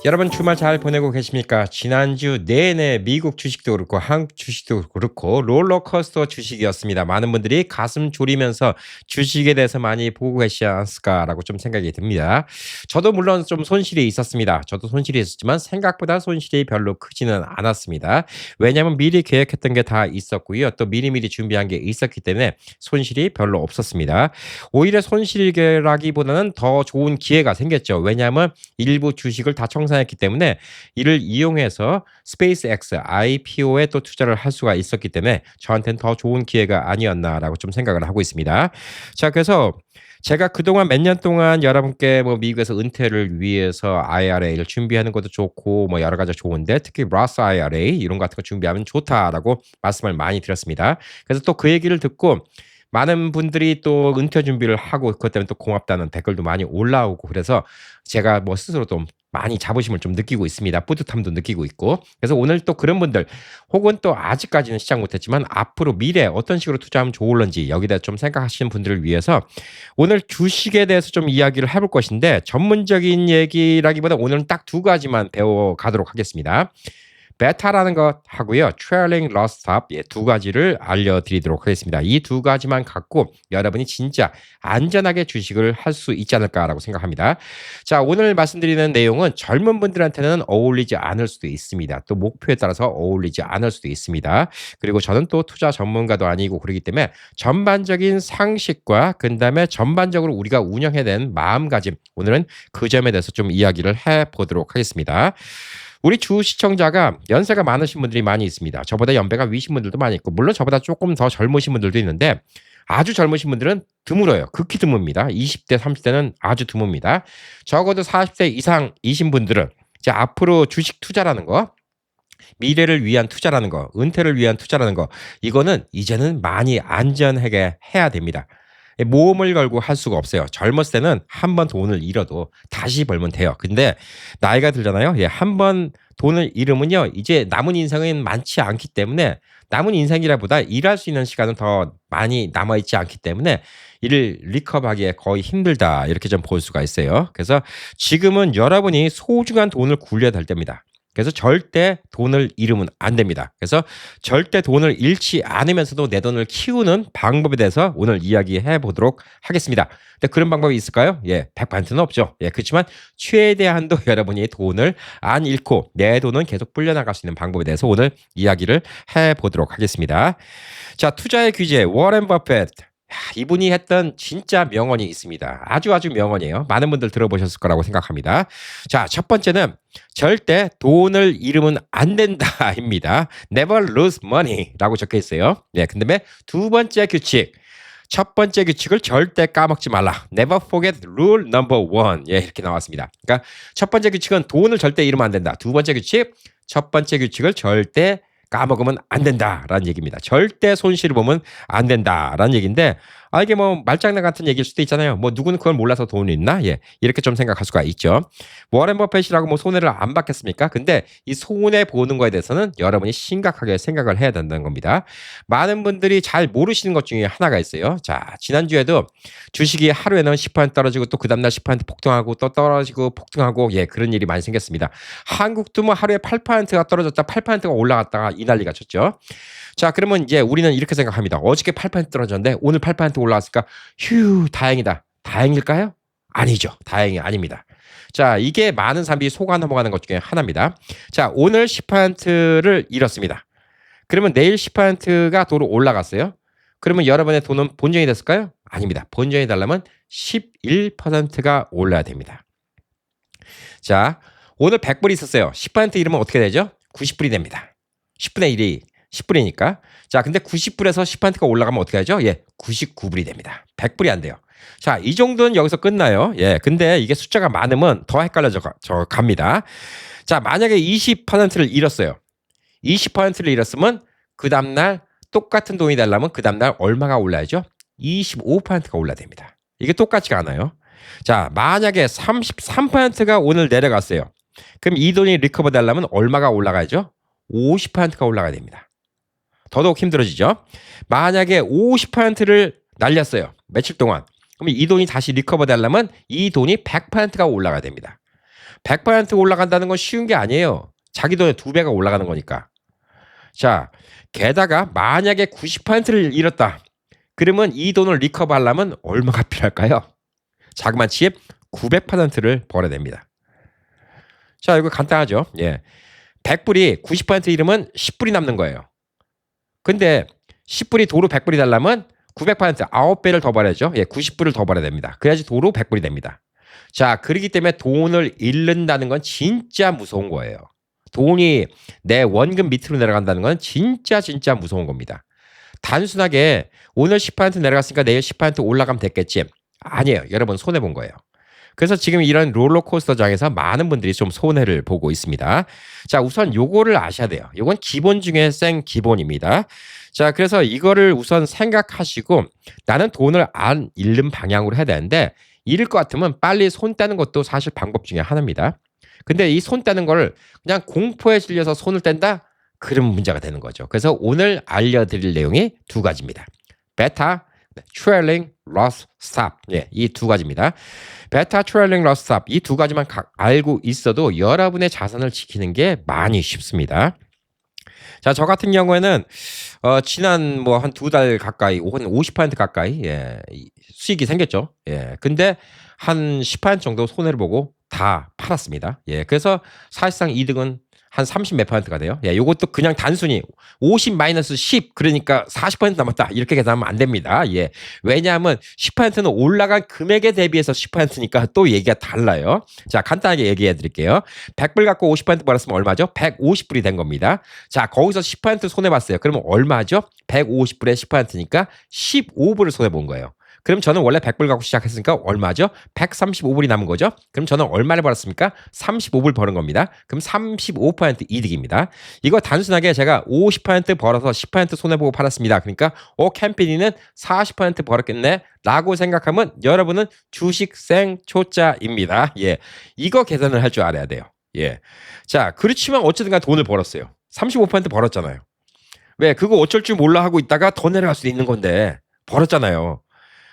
여러분 주말 잘 보내고 계십니까? 지난주 내내 미국 주식도 그렇고 한국 주식도 그렇고 롤러코스터 주식이었습니다. 많은 분들이 가슴 졸이면서 주식에 대해서 많이 보고 계시지 않았을까라고 좀 생각이 듭니다. 저도 물론 좀 손실이 있었습니다. 저도 손실이 있었지만 생각보다 손실이 별로 크지는 않았습니다. 왜냐하면 미리 계획했던 게 다 있었고요. 또 미리미리 준비한 게 있었기 때문에 손실이 별로 없었습니다. 오히려 손실이라기보다는 더 좋은 기회가 생겼죠. 왜냐하면 일부 주식을 다 청산했기 때문에 이를 이용해서 스페이스X IPO에 또 투자를 할 수가 있었기 때문에 저한테는 더 좋은 기회가 아니었나라고 좀 생각을 하고 있습니다. 자, 그래서 제가 그동안 몇 년 동안 여러분께 뭐 미국에서 은퇴를 위해서 IRA를 준비하는 것도 좋고 뭐 여러 가지 좋은데 특히 Roth IRA 이런 거 같은 거 준비하면 좋다라고 말씀을 많이 드렸습니다. 그래서 또 그 얘기를 듣고 많은 분들이 또 은퇴 준비를 하고 그것 때문에 또 고맙다는 댓글도 많이 올라오고 그래서 제가 뭐 스스로 좀 많이 자부심을 좀 느끼고 있습니다. 뿌듯함도 느끼고 있고. 그래서 오늘 또 그런 분들 혹은 또 아직까지는 시작 못했지만 앞으로 미래 어떤 식으로 투자하면 좋을런지 여기다 좀 생각하시는 분들을 위해서 오늘 주식에 대해서 좀 이야기를 해볼 것인데 전문적인 얘기라기보다 오늘은 딱 두 가지만 배워가도록 하겠습니다. 베타라는 것 하고요. 트레일링 러스 스톱 두 가지를 알려드리도록 하겠습니다. 이 두 가지만 갖고 여러분이 진짜 안전하게 주식을 할 수 있지 않을까라고 생각합니다. 자, 오늘 말씀드리는 내용은 젊은 분들한테는 어울리지 않을 수도 있습니다. 또 목표에 따라서 어울리지 않을 수도 있습니다. 그리고 저는 또 투자 전문가도 아니고 그렇기 때문에 전반적인 상식과 그다음에 전반적으로 우리가 운영해야 되는 마음가짐 오늘은 그 점에 대해서 좀 이야기를 해보도록 하겠습니다. 우리 주 시청자가 연세가 많으신 분들이 많이 있습니다. 저보다 연배가 위신 분들도 많이 있고 물론 저보다 조금 더 젊으신 분들도 있는데 아주 젊으신 분들은 드물어요. 극히 드뭅니다. 20대, 30대는 아주 드뭅니다. 적어도 40대 이상이신 분들은 이제 앞으로 주식 투자라는 거 미래를 위한 투자라는 거, 은퇴를 위한 투자라는 거 이거는 이제는 많이 안전하게 해야 됩니다. 모험을 걸고 할 수가 없어요. 젊었을 때는 한 번 돈을 잃어도 다시 벌면 돼요. 근데 나이가 들잖아요. 예, 한 번 돈을 잃으면요. 이제 남은 인생은 많지 않기 때문에 남은 인생이라보다 일할 수 있는 시간은 더 많이 남아있지 않기 때문에 이를 리커버하기에 거의 힘들다. 이렇게 좀 볼 수가 있어요. 그래서 지금은 여러분이 소중한 돈을 굴려야 될 때입니다. 그래서 절대 돈을 잃으면 안 됩니다. 그래서 절대 돈을 잃지 않으면서도 내 돈을 키우는 방법에 대해서 오늘 이야기해 보도록 하겠습니다. 근데 그런 방법이 있을까요? 예, 100%는 없죠. 예, 그렇지만 최대한도 여러분이 돈을 안 잃고 내 돈은 계속 불려나갈 수 있는 방법에 대해서 오늘 이야기를 해 보도록 하겠습니다. 자, 투자의 귀재 워렌 버핏. 이분이 했던 진짜 명언이 있습니다. 아주 명언이에요. 많은 분들 들어보셨을 거라고 생각합니다. 자, 첫 번째는 절대 돈을 잃으면 안 된다입니다. Never lose money라고 적혀 있어요. 네, 근데 두 번째 규칙. 첫 번째 규칙을 절대 까먹지 말라. Never forget rule number one. 예, 이렇게 나왔습니다. 그러니까 첫 번째 규칙은 돈을 절대 잃으면 안 된다. 두 번째 규칙, 첫 번째 규칙을 절대 까먹으면 안 된다라는 얘기입니다. 절대 손실을 보면 안 된다라는 얘기인데 이게 뭐 말장난 같은 얘기일 수도 있잖아요. 뭐 누구는 그걸 몰라서 돈이 있나? 예, 이렇게 좀 생각할 수가 있죠. 워렌 버핏이라고 뭐 손해를 안 받겠습니까? 근데 이 손해 보는 거에 대해서는 여러분이 심각하게 생각을 해야 된다는 겁니다. 많은 분들이 잘 모르시는 것 중에 하나가 있어요. 자, 지난주에도 주식이 하루에는 10% 떨어지고 또 그 다음날 10% 폭등하고 또 떨어지고 폭등하고 예, 그런 일이 많이 생겼습니다. 한국도 뭐 하루에 8%가 떨어졌다 8%가 올라갔다가 이 난리가 쳤죠. 자, 그러면 이제 우리는 이렇게 생각합니다. 어저께 8% 떨어졌는데 오늘 8% 올라왔으니까 휴, 다행이다. 다행일까요? 아니죠. 다행이 아닙니다. 자, 이게 많은 사람들이 속아 넘어가는 것 중에 하나입니다. 자, 오늘 10%를 잃었습니다. 그러면 내일 10%가 도로 올라갔어요. 그러면 여러분의 돈은 본전이 됐을까요? 아닙니다. 본전이 되려면 11%가 올라야 됩니다. 자, 오늘 100불이 있었어요. 10% 잃으면 어떻게 되죠? 90불이 됩니다. 10분의 1이 10불이니까. 자, 근데 90불에서 10%가 올라가면 어떻게 하죠? 예, 99불이 됩니다. 100불이 안 돼요. 자, 이 정도는 여기서 끝나요. 예, 근데 이게 숫자가 많으면 더 헷갈려져 갑니다. 자, 만약에 20%를 잃었어요. 20%를 잃었으면 그 다음날 똑같은 돈이 되려면 그 다음날 얼마가 올라야죠? 25%가 올라야 됩니다. 이게 똑같지가 않아요. 자, 만약에 33%가 오늘 내려갔어요. 그럼 이 돈이 리커버 되려면 얼마가 올라가야죠? 50%가 올라가야 됩니다. 더더욱 힘들어지죠. 만약에 50%를 날렸어요. 며칠 동안. 그럼 이 돈이 다시 리커버 되려면 이 돈이 100%가 올라가야 됩니다. 100% 올라간다는 건 쉬운 게 아니에요. 자기 돈의 2배가 올라가는 거니까. 자, 게다가 만약에 90%를 잃었다. 그러면 이 돈을 리커버하려면 얼마가 필요할까요? 자그마치 900%를 벌어야 됩니다. 자, 이거 간단하죠. 예. 100불이 90% 잃으면 10불이 남는 거예요. 근데 10불이 도로 100불이 달라면 900% 9배를 더 벌어야죠. 예, 90불을 더 벌어야 됩니다. 그래야지 도로 100불이 됩니다. 자, 그렇기 때문에 돈을 잃는다는 건 진짜 무서운 거예요. 돈이 내 원금 밑으로 내려간다는 건 진짜 무서운 겁니다. 단순하게 오늘 10% 내려갔으니까 내일 10% 올라가면 됐겠지. 아니에요. 여러분 손해본 거예요. 그래서 지금 이런 롤러코스터장에서 많은 분들이 좀 손해를 보고 있습니다. 자, 우선 요거를 아셔야 돼요. 요건 기본 중에 생 기본입니다. 자, 그래서 이거를 우선 생각하시고 나는 돈을 안 잃는 방향으로 해야 되는데 잃을 것 같으면 빨리 손 떼는 것도 사실 방법 중에 하나입니다. 근데 이 손 떼는 거를 그냥 공포에 질려서 손을 뗀다? 그러면 문제가 되는 거죠. 그래서 오늘 알려드릴 내용이 2가지입니다. 베타, 트레일링, 로스, 스탑. 예, 이 2가지입니다. 베타, 트레일링, 로스, 스탑. 이 2가지만 알고 있어도 여러분의 자산을 지키는 게 많이 쉽습니다. 자, 저 같은 경우에는 지난 뭐 한 2달 가까이, 한 50% 가까이 수익이 생겼죠. 예. 근데 한 10% 정도 손해를 보고 다 팔았습니다. 예. 그래서 사실상 이득은 한 30 몇 %가 돼요. 예, 요것도 그냥 단순히 50 마이너스 10 그러니까 40% 남았다. 이렇게 계산하면 안 됩니다. 예. 왜냐하면 10%는 올라간 금액에 대비해서 10%니까 또 얘기가 달라요. 자, 간단하게 얘기해 드릴게요. 100불 갖고 50% 벌었으면 얼마죠? 150불이 된 겁니다. 자, 거기서 10% 손해 봤어요. 그러면 얼마죠? 150불에 10%니까 15불을 손해 본 거예요. 그럼 저는 원래 100불 갖고 시작했으니까 얼마죠? 135불이 남은 거죠? 그럼 저는 얼마를 벌었습니까? 35불 버는 겁니다. 그럼 35% 이득입니다. 이거 단순하게 제가 50% 벌어서 10% 손해보고 팔았습니다. 그러니까 캠피디는 40% 벌었겠네 라고 생각하면 여러분은 주식 생초짜입니다. 예, 이거 계산을 할 줄 알아야 돼요. 예, 자, 그렇지만 어쨌든 간 돈을 벌었어요. 35% 벌었잖아요. 왜? 그거 어쩔 줄 몰라 하고 있다가 더 내려갈 수도 있는 건데 벌었잖아요.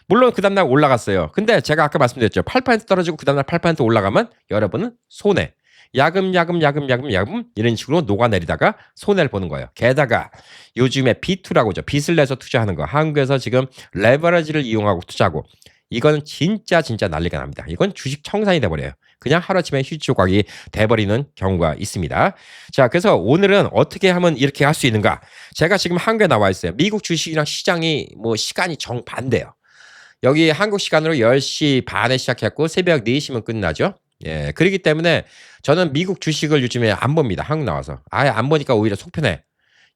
물론 그 다음날 올라갔어요. 근데 제가 아까 말씀드렸죠. 8% 떨어지고 그 다음날 8% 올라가면 여러분은 손해. 야금 이런 식으로 녹아내리다가 손해를 보는 거예요. 게다가 요즘에 B2라고 하죠. 빚을 내서 투자하는 거. 한국에서 지금 레버리지를 이용하고 투자하고 이거는 진짜 난리가 납니다. 이건 주식 청산이 돼버려요. 그냥 하루아침에 휴지 조각이 돼버리는 경우가 있습니다. 자, 그래서 오늘은 어떻게 하면 이렇게 할 수 있는가? 제가 지금 한국에 나와 있어요. 미국 주식이랑 시장이 뭐 시간이 정반대예요. 여기 한국 시간으로 10시 반에 시작했고 새벽 4시면 끝나죠. 예, 그렇기 때문에 저는 미국 주식을 요즘에 안 봅니다. 한국 나와서. 아예 안 보니까 오히려 속 편해.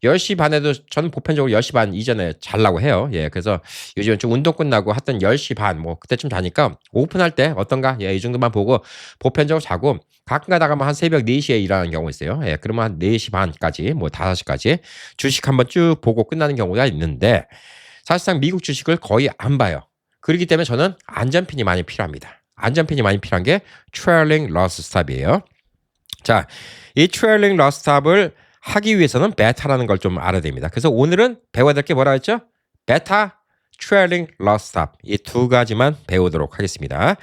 10시 반에도 저는 보편적으로 10시 반 이전에 자려고 해요. 예, 그래서 요즘은 좀 운동 끝나고 하여튼 10시 반 뭐 그때쯤 자니까 오픈할 때 어떤가? 예, 이 정도만 보고 보편적으로 자고 가끔 가다가 한 새벽 4시에 일어나는 경우 있어요. 예, 그러면 한 4시 반까지 뭐 5시까지 주식 한번 쭉 보고 끝나는 경우가 있는데 사실상 미국 주식을 거의 안 봐요. 그렇기 때문에 저는 안전핀이 많이 필요합니다. 안전핀이 많이 필요한 게 트레일링 로스 스탑이에요. 자, 이 트레일링 로스 스탑을 하기 위해서는 베타라는 걸 좀 알아야 됩니다. 그래서 오늘은 배워야 될 게 뭐라 했죠? 베타, 트레일링 로스 스탑 이 2가지만 배우도록 하겠습니다.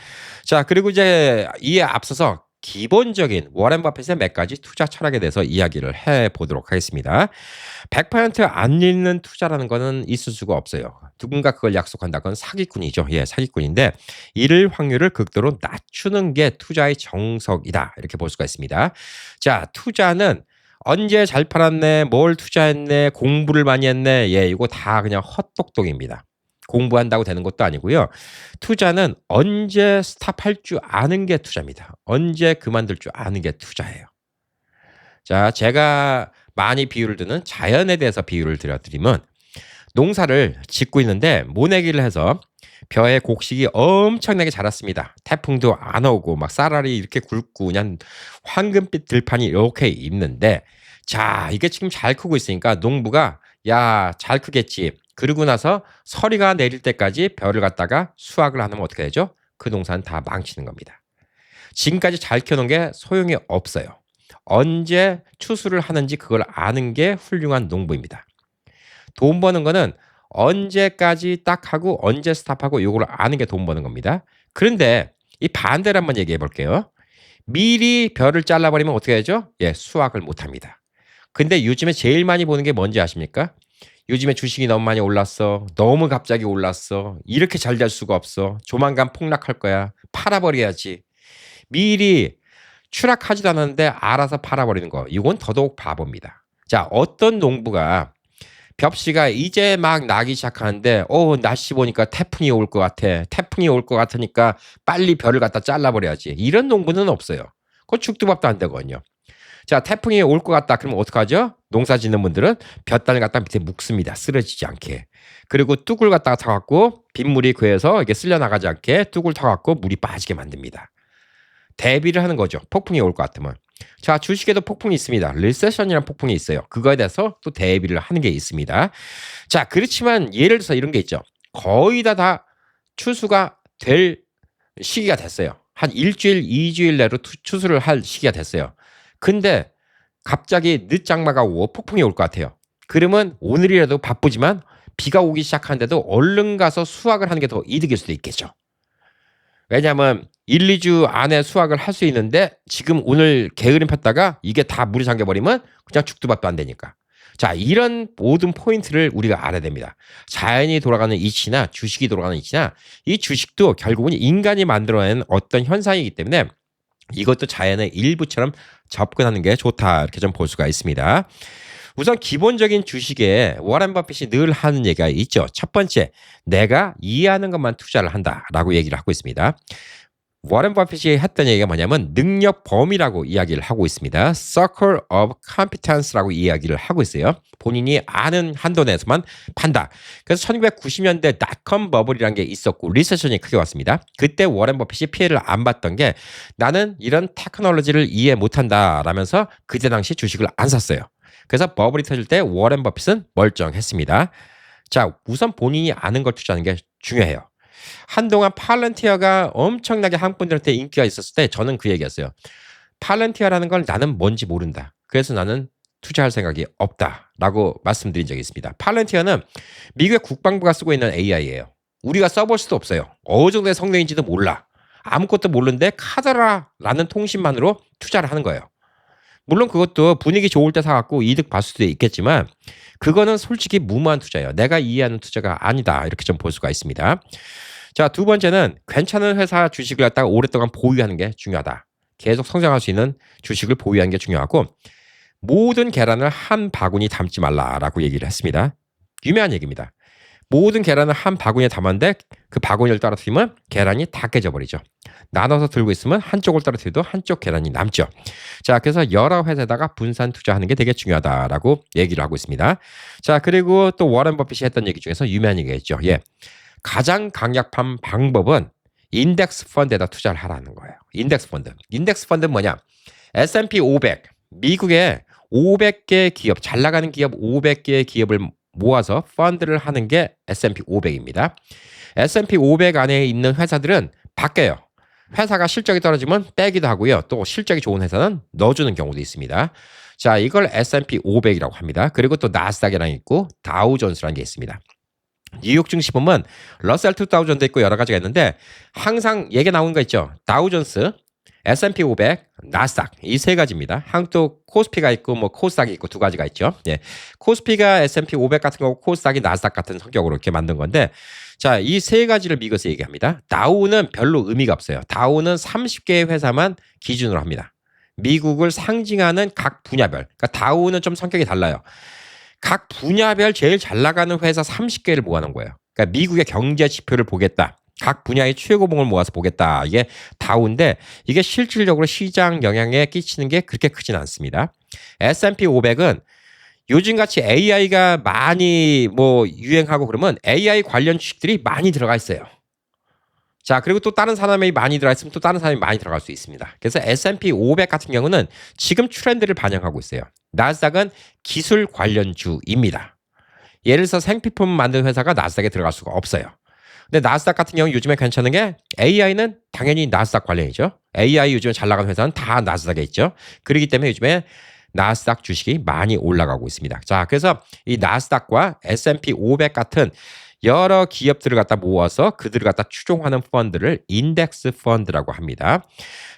자, 그리고 이제 이에 앞서서 기본적인 워렌 버핏의 몇 가지 투자 철학에 대해서 이야기를 해보도록 하겠습니다. 100%안 잃는 투자라는 거는 있을 수가 없어요. 누군가 그걸 약속한다. 그건 사기꾼이죠. 예, 사기꾼인데 잃을 확률을 극도로 낮추는 게 투자의 정석이다. 이렇게 볼 수가 있습니다. 자, 투자는 언제 잘 팔았네, 뭘 투자했네, 공부를 많이 했네. 예, 이거 다 그냥 헛똑똑입니다. 공부한다고 되는 것도 아니고요. 투자는 언제 스탑할 줄 아는 게 투자입니다. 언제 그만둘 줄 아는 게 투자예요. 자, 제가 많이 비유를 드는 자연에 대해서 비유를 드리면 농사를 짓고 있는데 모내기를 해서 벼에 곡식이 엄청나게 자랐습니다. 태풍도 안 오고 막 쌀알이 이렇게 굵고 그냥 황금빛 들판이 이렇게 있는데 자, 이게 지금 잘 크고 있으니까 농부가 야, 잘 크겠지. 그러고 나서 서리가 내릴 때까지 벼를 갖다가 수확을 안 하면 어떻게 되죠? 그 농사는 다 망치는 겁니다. 지금까지 잘 키워놓은 게 소용이 없어요. 언제 추수를 하는지 그걸 아는 게 훌륭한 농부입니다. 돈 버는 거는 언제까지 딱 하고 언제 스탑하고 이걸 아는 게 돈 버는 겁니다. 그런데 이 반대를 한번 얘기해 볼게요. 미리 벼를 잘라버리면 어떻게 되죠? 예, 수확을 못합니다. 근데 요즘에 제일 많이 보는 게 뭔지 아십니까? 요즘에 주식이 너무 많이 올랐어. 너무 갑자기 올랐어. 이렇게 잘 될 수가 없어. 조만간 폭락할 거야. 팔아버려야지. 미리 추락하지도 않았는데 알아서 팔아버리는 거. 이건 더더욱 바보입니다. 자, 어떤 농부가 벽씨가 이제 막 나기 시작하는데 날씨 보니까 태풍이 올 것 같아. 태풍이 올 것 같으니까 빨리 벼를 갖다 잘라버려야지. 이런 농부는 없어요. 그거 죽도 밥도 안 되거든요. 자, 태풍이 올 것 같다. 그러면 어떡하죠? 농사 짓는 분들은 볕단을 갖다 밑에 묶습니다. 쓰러지지 않게. 그리고 뚝을 갖다가 타갖고 빗물이 괴해서 이게 쓸려 나가지 않게 뚝을 타갖고 물이 빠지게 만듭니다. 대비를 하는 거죠. 폭풍이 올 것 같으면. 자, 주식에도 폭풍이 있습니다. 리세션이라는 폭풍이 있어요. 그거에 대해서 또 대비를 하는 게 있습니다. 자, 그렇지만 예를 들어서 이런 게 있죠. 거의 다 추수가 될 시기가 됐어요. 한 일주일, 2주일 내로 추수를 할 시기가 됐어요. 근데 갑자기 늦장마가 오고 폭풍이 올 것 같아요. 그러면 오늘이라도 바쁘지만 비가 오기 시작하는데도 얼른 가서 수확을 하는 게 더 이득일 수도 있겠죠. 왜냐하면 1, 2주 안에 수확을 할 수 있는데 지금 오늘 게으름 폈다가 이게 다 물이 잠겨버리면 그냥 죽도 밥도 안 되니까. 자, 이런 모든 포인트를 우리가 알아야 됩니다. 자연이 돌아가는 이치나 주식이 돌아가는 이치나 이 주식도 결국은 인간이 만들어낸 어떤 현상이기 때문에 이것도 자연의 일부처럼 접근하는 게 좋다 이렇게 좀 볼 수가 있습니다. 우선 기본적인 주식에 워런 버핏이 늘 하는 얘기가 있죠. 첫 번째, 내가 이해하는 것만 투자를 한다라고 얘기를 하고 있습니다. 워런 버핏이 했던 얘기가 뭐냐면 능력 범위라고 이야기를 하고 있습니다. Circle of Competence라고 이야기를 하고 있어요. 본인이 아는 한도 내에서만 판다. 그래서 1990년대 닷컴 버블이라는 게 있었고 리세션이 크게 왔습니다. 그때 워런 버핏이 피해를 안 봤던 게 나는 이런 테크놀로지를 이해 못한다 라면서 그때 당시 주식을 안 샀어요. 그래서 버블이 터질 때 워런 버핏은 멀쩡했습니다. 자, 우선 본인이 아는 걸 투자하는 게 중요해요. 한동안 팔런티어가 엄청나게 한국 분들한테 인기가 있었을 때 저는 그 얘기였어요. 팔런티어라는 걸 나는 뭔지 모른다. 그래서 나는 투자할 생각이 없다라고 말씀드린 적이 있습니다. 팔런티어는 미국의 국방부가 쓰고 있는 AI예요. 우리가 써볼 수도 없어요. 어느 정도의 성능인지도 몰라. 아무것도 모르는데 카더라라는 통신만으로 투자를 하는 거예요. 물론 그것도 분위기 좋을 때 사갖고 이득 봤을 수도 있겠지만 그거는 솔직히 무모한 투자예요. 내가 이해하는 투자가 아니다. 이렇게 좀 볼 수가 있습니다. 자, 두 번째는 괜찮은 회사 주식을 갖다가 오랫동안 보유하는 게 중요하다. 계속 성장할 수 있는 주식을 보유하는 게 중요하고 모든 계란을 한 바구니 담지 말라라고 얘기를 했습니다. 유명한 얘기입니다. 모든 계란을 한 바구니에 담았는데 그 바구니를 떨어뜨리면 계란이 다 깨져버리죠. 나눠서 들고 있으면 한쪽을 떨어뜨려도 한쪽 계란이 남죠. 자, 그래서 여러 회사에다가 분산 투자하는 게 되게 중요하다라고 얘기를 하고 있습니다. 자, 그리고 또 워런 버핏이 했던 얘기 중에서 유명한 얘기가 있죠. 예. 가장 강력한 방법은 인덱스 펀드에다 투자를 하라는 거예요. 인덱스 펀드. 인덱스 펀드는 뭐냐? S&P 500, 미국의 500개 기업, 잘 나가는 기업 500개의 기업을 모아서 펀드를 하는 게 S&P 500입니다. S&P 500 안에 있는 회사들은 바뀌어요. 회사가 실적이 떨어지면 빼기도 하고요. 또 실적이 좋은 회사는 넣어주는 경우도 있습니다. 자, 이걸 S&P 500이라고 합니다. 그리고 또 나스닥이랑 있고 다우존스라는 게 있습니다. 뉴욕 증시 보면 러셀 2000도 있고 여러 가지가 있는데 항상 얘기 나오는 거 있죠. 다우존스, S&P 500, 나스닥 이 세 가지입니다. 한국도 코스피가 있고 뭐 코스닥이 있고 두 가지가 있죠. 예. 코스피가 S&P 500 같은 거고 코스닥이 나스닥 같은 성격으로 이렇게 만든 건데 자, 이 세 가지를 미국에서 얘기합니다. 다우는 별로 의미가 없어요. 다우는 30개의 회사만 기준으로 합니다. 미국을 상징하는 각 분야별. 그러니까 다우는 좀 성격이 달라요. 각 분야별 제일 잘 나가는 회사 30개를 모아놓은 거예요. 그러니까 미국의 경제 지표를 보겠다. 각 분야의 최고봉을 모아서 보겠다. 이게 다우인데 이게 실질적으로 시장 영향에 끼치는 게 그렇게 크진 않습니다. S&P 500은 요즘같이 AI가 많이 뭐 유행하고 그러면 AI 관련 주식들이 많이 들어가 있어요. 자, 그리고 또 다른 산업이 많이 들어가 있으면 또 다른 산업이 많이 들어갈 수 있습니다. 그래서 S&P 500 같은 경우는 지금 트렌드를 반영하고 있어요. 나스닥은 기술 관련주입니다. 예를 들어서 생필품 만드는 회사가 나스닥에 들어갈 수가 없어요. 근데 나스닥 같은 경우 요즘에 괜찮은 게 AI는 당연히 나스닥 관련이죠. AI 요즘에 잘 나가는 회사는 다 나스닥에 있죠. 그렇기 때문에 요즘에 나스닥 주식이 많이 올라가고 있습니다. 자, 그래서 이 나스닥과 S&P 500 같은 여러 기업들을 갖다 모아서 그들을 갖다 추종하는 펀드를 인덱스 펀드라고 합니다.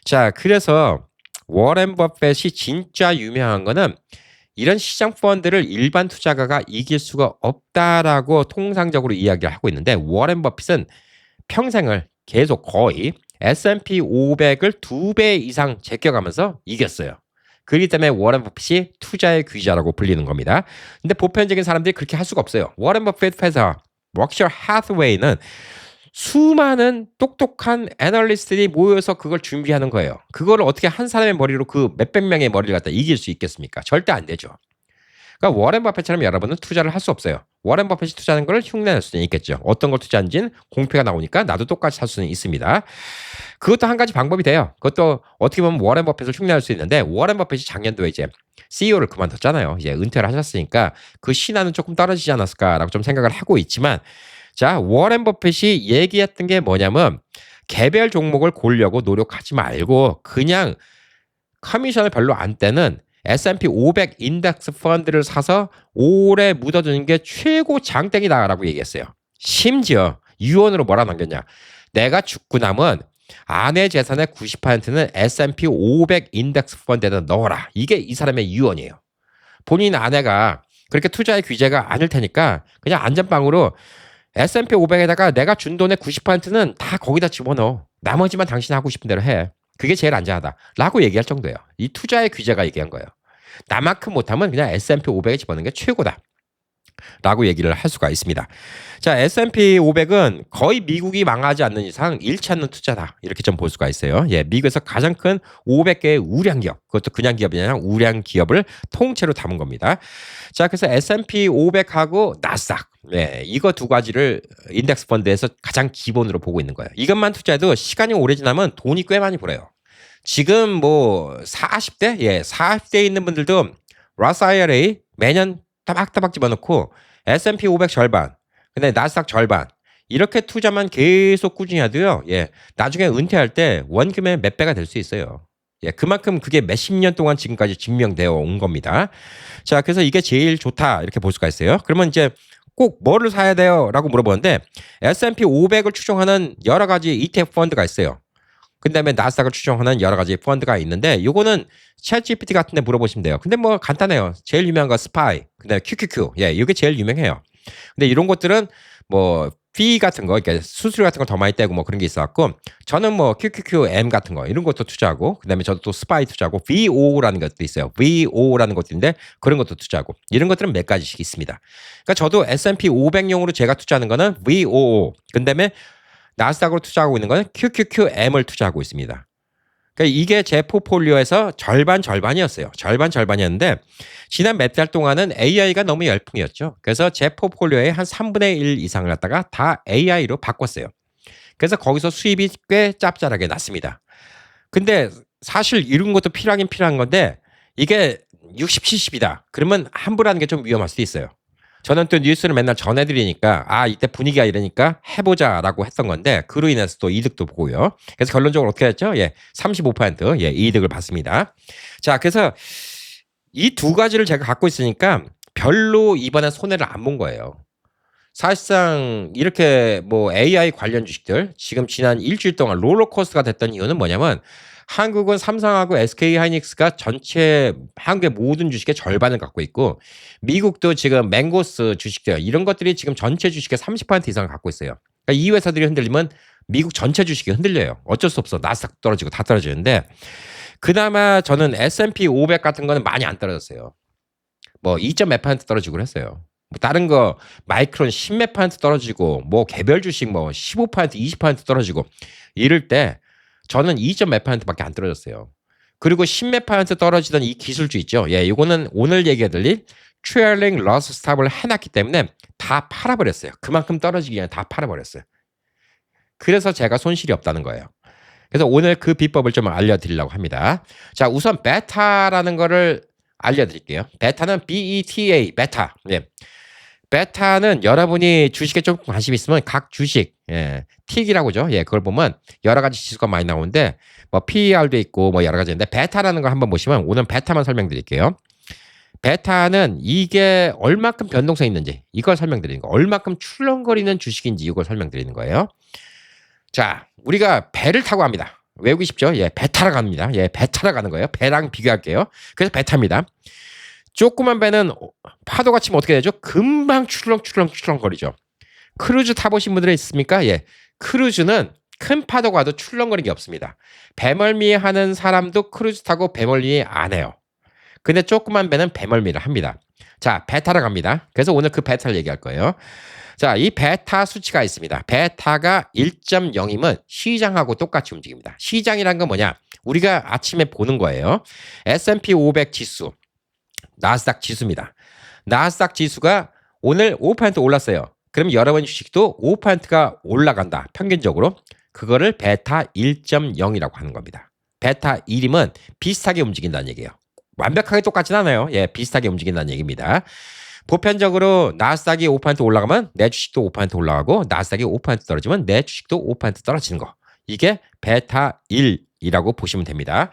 자, 그래서 워렌 버핏이 진짜 유명한 거는 이런 시장 펀드를 일반 투자가가 이길 수가 없다라고 통상적으로 이야기를 하고 있는데 워렌 버핏은 평생을 계속 거의 S&P 500을 2배 이상 제껴가면서 이겼어요. 그렇기 때문에 워렌 버핏이 투자의 귀자라고 불리는 겁니다. 근데 보편적인 사람들이 그렇게 할 수가 없어요. 워렌 버핏 회사 벅셔 하스웨이는 수많은 똑똑한 애널리스트들이 모여서 그걸 준비하는 거예요. 그걸 어떻게 한 사람의 머리로 그 몇백 명의 머리를 갖다 이길 수 있겠습니까? 절대 안 되죠. 그러니까 워렌 버핏처럼 여러분은 투자를 할 수 없어요. 워렌 버핏이 투자하는 걸 흉내낼 수는 있겠죠. 어떤 걸 투자한지는 공표가 나오니까 나도 똑같이 할 수는 있습니다. 그것도 한 가지 방법이 돼요. 그것도 어떻게 보면 워렌 버핏을 흉내낼 수 있는데 워렌 버핏이 작년도에 이제 CEO를 그만뒀잖아요. 이제 은퇴를 하셨으니까 그 신화는 조금 떨어지지 않았을까라고 좀 생각을 하고 있지만 자, 워렌 버핏이 얘기했던 게 뭐냐면 개별 종목을 고르려고 노력하지 말고 그냥 커미션을 별로 안 떼는 S&P 500 인덱스 펀드를 사서 오래 묻어두는 게 최고 장땡이다라고 얘기했어요. 심지어 유언으로 뭐라 남겼냐. 내가 죽고 남은 아내 재산의 90%는 S&P 500 인덱스 펀드에다 넣어라. 이게 이 사람의 유언이에요. 본인 아내가 그렇게 투자의 규제가 아닐 테니까 그냥 안전빵으로 S&P 500에다가 내가 준 돈의 90%는 다 거기다 집어넣어. 나머지만 당신 하고 싶은 대로 해. 그게 제일 안전하다. 라고 얘기할 정도예요. 이 투자의 규제가 얘기한 거예요. 나만큼 못하면 그냥 S&P 500에 집어넣는 게 최고다. 라고 얘기를 할 수가 있습니다. 자, S&P 500은 거의 미국이 망하지 않는 이상 잃지 않는 투자다. 이렇게 좀 볼 수가 있어요. 예, 미국에서 가장 큰 500개의 우량 기업, 그것도 그냥 기업이 아니라 우량 기업을 통째로 담은 겁니다. 자, 그래서 S&P 500하고 나스닥, 네, 이거 두 가지를 인덱스 펀드에서 가장 기본으로 보고 있는 거예요. 이것만 투자해도 시간이 오래 지나면 돈이 꽤 많이 벌어요. 지금 뭐 40대? 예, 40대에 있는 분들도 로스 IRA 매년 따박따박 집어넣고 S&P 500 절반, 근데 나스닥 절반 이렇게 투자만 계속 꾸준히 하도요. 예, 나중에 은퇴할 때 원금의 몇 배가 될 수 있어요. 예, 그만큼 그게 몇십 년 동안 지금까지 증명되어 온 겁니다. 자, 그래서 이게 제일 좋다 이렇게 볼 수가 있어요. 그러면 이제 꼭 뭐를 사야 돼요? 라고 물어보는데 S&P 500을 추종하는 여러 가지 ETF 펀드가 있어요. 그 다음에 나스닥을 추종하는 여러 가지 펀드가 있는데 요거는 챗GPT 같은 데 물어보시면 돼요. 근데 뭐 간단해요. 제일 유명한 거 스파이, 그 다음에 QQQ. 예, 이게 제일 유명해요. 근데 이런 것들은 뭐 피 같은 거, 그러니까 수수료 같은 거 더 많이 떼고 뭐 그런 게 있어갖고 저는 뭐 QQQM 같은 거 이런 것도 투자하고 그 다음에 저도 또 스파이 투자하고 VO라는 것도 있어요. VO라는 것도 있는데 그런 것도 투자하고 이런 것들은 몇 가지씩 있습니다. 그러니까 저도 S&P 500용으로 제가 투자하는 거는 VOO. 그 다음에 나스닥으로 투자하고 있는 거는 QQQM을 투자하고 있습니다. 그러니까 이게 제 포폴리오에서 절반이었어요. 절반이었는데 지난 몇 달 동안은 AI가 너무 열풍이었죠. 그래서 제 포폴리오의 한 3분의 1 이상을 갖다가 다 AI로 바꿨어요. 그래서 거기서 수입이 꽤 짭짤하게 났습니다. 근데 사실 이런 것도 필요하긴 필요한 건데 이게 60, 70이다. 그러면 함부로 하는 게 좀 위험할 수도 있어요. 저는 또 뉴스를 맨날 전해드리니까 이때 분위기가 이러니까 해보자라고 했던 건데 그로 인해서 또 이득도 보고요. 그래서 결론적으로 어떻게 했죠? 예, 35% 예, 이득을 받습니다. 자, 그래서 이 두 가지를 제가 갖고 있으니까 별로 이번에 손해를 안 본 거예요. 사실상 이렇게 뭐 AI 관련 주식들 지금 지난 일주일 동안 롤러코스터가 됐던 이유는 뭐냐면 한국은 삼성하고 SK하이닉스가 전체 한국의 모든 주식의 절반을 갖고 있고 미국도 지금 맹고스 주식들 이런 것들이 지금 전체 주식의 30% 이상을 갖고 있어요. 그러니까 이 회사들이 흔들리면 미국 전체 주식이 흔들려요. 어쩔 수 없어. 나스닥 떨어지고 다 떨어지는데 그나마 저는 S&P 500 같은 거는 많이 안 떨어졌어요. 뭐 2.몇% 떨어지고 그랬어요. 뭐 다른 거 마이크론 10몇 % 떨어지고 뭐 개별 주식 뭐 15% 20% 떨어지고 이럴 때 저는 2.몇 %밖에 안 떨어졌어요. 그리고 10몇 % 떨어지던 이 기술주 있죠. 예, 이거는 오늘 얘기해드릴 트레일링 러스 스탑을 해놨기 때문에 다 팔아버렸어요. 그만큼 떨어지기 전에 다 팔아버렸어요. 그래서 제가 손실이 없다는 거예요. 그래서 오늘 그 비법을 좀 알려드리려고 합니다. 자, 우선 베타라는 거를 알려드릴게요. 베타는 BETA, 베타. 예. 베타는 여러분이 주식에 좀 관심 있으면 각 주식, 예, 틱이라고죠. 예, 그걸 보면 여러 가지 지수가 많이 나오는데 뭐 PER도 있고 뭐 여러 가지인데 베타라는 걸 한번 보시면 오늘 베타만 설명드릴게요. 베타는 이게 얼마큼 변동성이 있는지 이걸 설명드리는 거. 얼마큼 출렁거리는 주식인지 이걸 설명드리는 거예요. 자, 우리가 배를 타고 갑니다. 외우기 쉽죠? 예, 배 타러 갑니다. 예, 배 타러 가는 거예요. 배랑 비교할게요. 그래서 배 탑니다. 조그만 배는 파도가 치면 어떻게 되죠? 금방 출렁거리죠. 크루즈 타보신 분들이 있습니까? 예, 크루즈는 큰 파도가 와도 출렁거리는 게 없습니다. 배멀미 하는 사람도 크루즈 타고 배멀미 안 해요. 근데 조그만 배는 배멀미를 합니다. 자, 베타로 갑니다. 그래서 오늘 그 베타를 얘기할 거예요. 자, 이 베타 수치가 있습니다. 베타가 1.0이면 시장하고 똑같이 움직입니다. 시장이란 건 뭐냐? 우리가 아침에 보는 거예요. S&P 500 지수, 나스닥 지수입니다. 나스닥 지수가 오늘 5% 올랐어요. 그럼 여러분 주식도 5%가 올라간다. 평균적으로. 그거를 베타 1.0이라고 하는 겁니다. 베타 1이면 비슷하게 움직인다는 얘기예요. 완벽하게 똑같진 않아요. 예, 비슷하게 움직인다는 얘기입니다. 보편적으로 나스닥이 5% 올라가면 내 주식도 5% 올라가고 나스닥이 5% 떨어지면 내 주식도 5% 떨어지는 거. 이게 베타 1이라고 보시면 됩니다.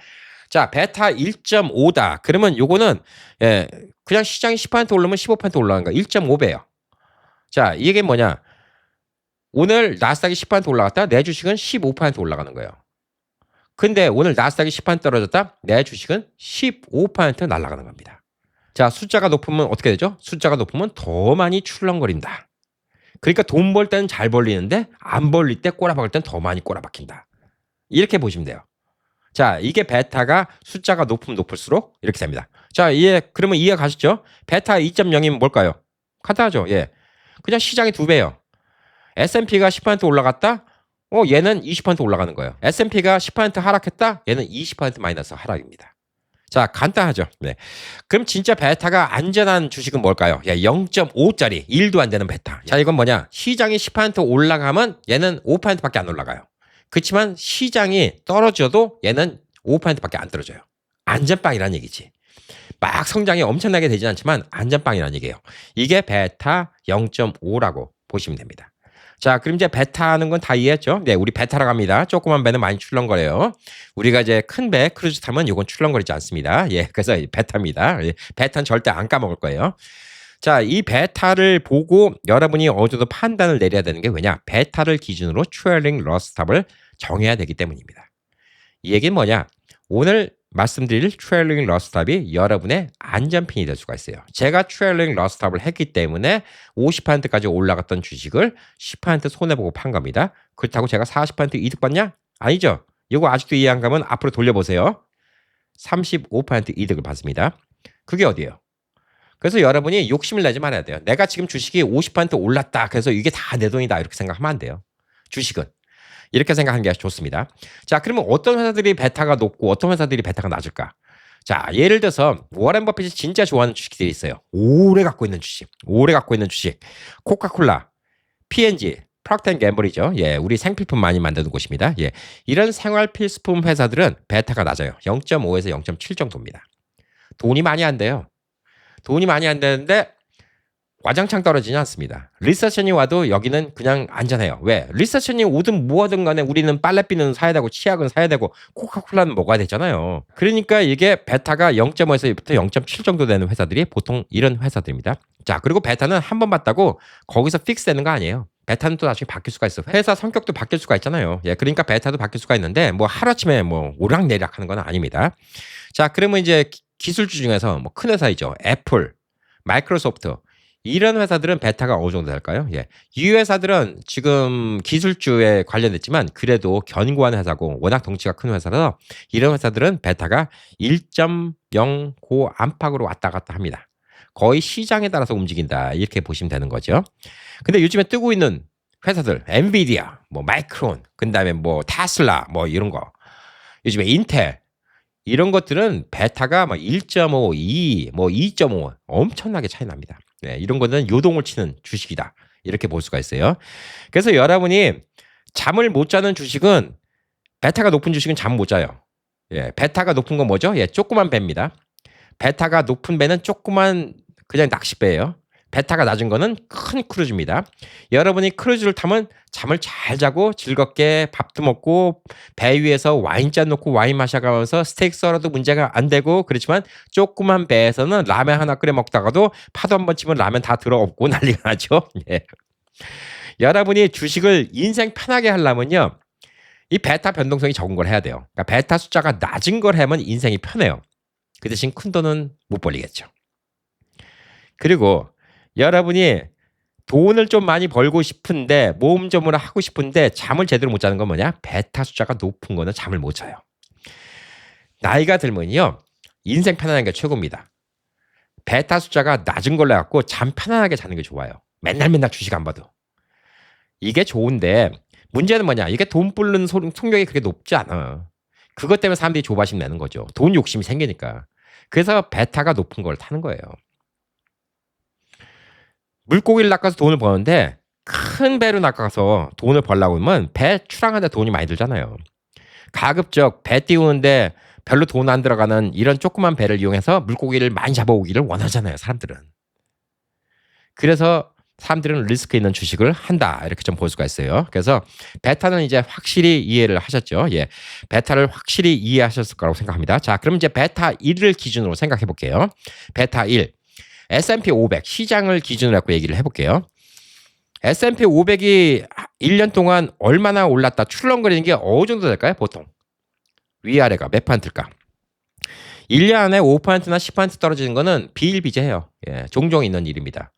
자, 베타 1.5다. 그러면 요거는 예, 그냥 시장이 10% 오르면 15% 올라가는 거. 1.5배예요. 자, 이게 뭐냐? 오늘 나스닥이 10% 올라갔다. 내 주식은 15% 올라가는 거예요. 근데 오늘 나스닥이 10% 떨어졌다. 내 주식은 15% 날아가는 겁니다. 자, 숫자가 높으면 어떻게 되죠? 숫자가 높으면 더 많이 출렁거린다. 그러니까 돈 벌 때는 잘 벌리는데 안 벌릴 때 꼬라박을 때는 더 많이 꼬라박힌다. 이렇게 보시면 돼요. 자, 이게 베타가 숫자가 높으면 높을수록 이렇게 됩니다. 자, 그러면 이해 가시죠? 베타 2.0이면 뭘까요? 간단하죠. 예. 그냥 시장이 2배예요. S&P가 10% 올라갔다. 얘는 20% 올라가는 거예요. S&P가 10% 하락했다. 얘는 20% 마이너스 하락입니다. 자, 간단하죠. 네. 그럼 진짜 베타가 안전한 주식은 뭘까요? 0.5짜리 1도 안 되는 베타. 자, 이건 뭐냐? 시장이 10% 올라가면 얘는 5%밖에 안 올라가요. 그렇지만 시장이 떨어져도 얘는 5%밖에 안 떨어져요. 안전빵이라는 얘기지. 막 성장이 엄청나게 되진 않지만 안전빵이라는 얘기예요. 이게 베타 0.5라고 보시면 됩니다. 자, 그럼 이제 베타 하는 건 다 이해했죠? 네, 우리 베타로 갑니다. 조그만 배는 많이 출렁거려요. 우리가 이제 큰 배 크루즈 타면 이건 출렁거리지 않습니다. 예, 그래서 베타입니다. 예, 베타는 절대 안 까먹을 거예요. 자, 이 베타를 보고 여러분이 어느 정도 판단을 내려야 되는 게 왜냐? 베타를 기준으로 트레일링 러스탑을 정해야 되기 때문입니다. 이 얘기는 뭐냐? 오늘 말씀드릴 트레일링 러스탑이 여러분의 안전핀이 될 수가 있어요. 제가 트레일링 러스탑을 했기 때문에 50%까지 올라갔던 주식을 10% 손해보고 판 겁니다. 그렇다고 제가 40% 이득 받냐? 아니죠. 이거 아직도 이해 안 가면 앞으로 돌려보세요. 35% 이득을 받습니다. 그게 어디예요? 그래서 여러분이 욕심을 내지 말아야 돼요. 내가 지금 주식이 50% 올랐다. 그래서 이게 다 내 돈이다. 이렇게 생각하면 안 돼요. 주식은. 이렇게 생각하는 게 좋습니다. 자, 그러면 어떤 회사들이 베타가 높고 어떤 회사들이 베타가 낮을까? 자, 예를 들어서 워렌 버핏이 진짜 좋아하는 주식들이 있어요. 오래 갖고 있는 주식. 코카콜라, P&G, 프록트앤갬블이죠. 예, 우리 생필품 많이 만드는 곳입니다. 예, 이런 생활 필수품 회사들은 베타가 낮아요. 0.5에서 0.7 정도입니다. 돈이 많이 안 돼요. 돈이 많이 안 되는데 와장창 떨어지지 않습니다. 리세션이 와도 여기는 그냥 안전해요. 왜? 리세션이 오든 뭐하든 간에 우리는 빨래비는 사야 되고 치약은 사야 되고 코카콜라는 먹어야 되잖아요. 그러니까 이게 베타가 0.5에서부터 0.7 정도 되는 회사들이 보통 이런 회사들입니다. 자, 그리고 베타는 한 번 봤다고 거기서 픽스 되는 거 아니에요. 베타는 또 나중에 바뀔 수가 있어. 회사 성격도 바뀔 수가 있잖아요. 예, 그러니까 베타도 바뀔 수가 있는데 뭐 하루아침에 뭐 오락내락 하는 건 아닙니다. 자, 그러면 이제 기술주 중에서 뭐 큰 회사이죠. 애플, 마이크로소프트 이런 회사들은 베타가 어느 정도 될까요? 예. 이 회사들은 지금 기술주에 관련됐지만 그래도 견고한 회사고 워낙 덩치가 큰 회사라서 이런 회사들은 베타가 1.0 안팎으로 왔다 갔다 합니다. 거의 시장에 따라서 움직인다 이렇게 보시면 되는 거죠. 근데 요즘에 뜨고 있는 회사들 엔비디아, 뭐 마이크론, 그다음에 뭐 테슬라 뭐 이런 거 요즘에 인텔 이런 것들은 베타가 막 1.5, 2, 뭐 2.5 엄청나게 차이 납니다. 네, 이런 거는 요동을 치는 주식이다. 이렇게 볼 수가 있어요. 그래서 여러분이 잠을 못 자는 주식은 베타가 높은 주식은 잠 못 자요. 예, 베타가 높은 건 뭐죠? 예, 조그만 배입니다. 베타가 높은 배는 조그만 그냥 낚싯배예요. 베타가 낮은 거는 큰 크루즈입니다. 여러분이 크루즈를 타면 잠을 잘 자고 즐겁게 밥도 먹고 배 위에서 와인잔 놓고 와인 마셔가면서 스테이크 썰어도 문제가 안 되고 그렇지만 조그만 배에서는 라면 하나 끓여 먹다가도 파도 한번 치면 라면 다 들어엎고 난리가 나죠. 예. 여러분이 주식을 인생 편하게 하려면요. 이 베타 변동성이 적은 걸 해야 돼요. 그러니까 베타 숫자가 낮은 걸 하면 인생이 편해요. 그 대신 큰 돈은 못 벌리겠죠. 그리고 여러분이 돈을 좀 많이 벌고 싶은데 모험점을 하고 싶은데 잠을 제대로 못 자는 건 뭐냐? 베타 숫자가 높은 거는 잠을 못 자요. 나이가 들면요. 인생 편안한 게 최고입니다. 베타 숫자가 낮은 걸로 해갖고 잠 편안하게 자는 게 좋아요. 맨날 주식 안 봐도. 이게 좋은데 문제는 뭐냐? 이게 돈 불는 속력이 그렇게 높지 않아. 그것 때문에 사람들이 조바심 내는 거죠. 돈 욕심이 생기니까. 그래서 베타가 높은 걸 타는 거예요. 물고기를 낚아서 돈을 버는데 큰 배로 낚아서 돈을 벌려고 하면 배 출항하는데 돈이 많이 들잖아요. 가급적 배 띄우는데 별로 돈 안 들어가는 이런 조그만 배를 이용해서 물고기를 많이 잡아오기를 원하잖아요. 사람들은. 그래서 사람들은 리스크 있는 주식을 한다. 이렇게 좀 볼 수가 있어요. 그래서 베타는 이제 확실히 이해를 하셨죠. 예. 베타를 확실히 이해하셨을 거라고 생각합니다. 자, 그럼 이제 베타 1을 기준으로 생각해 볼게요. 베타 1. S&P 500 시장을 기준으로 해서 얘기를 해볼게요. S&P 500이 1년 동안 얼마나 올랐다 출렁거리는 게 어느 정도 될까요? 보통 위아래가 몇 퍼센트일까? 1년 안에 5%나 10% 떨어지는 거는 비일비재해요. 예, 종종 있는 일입니다.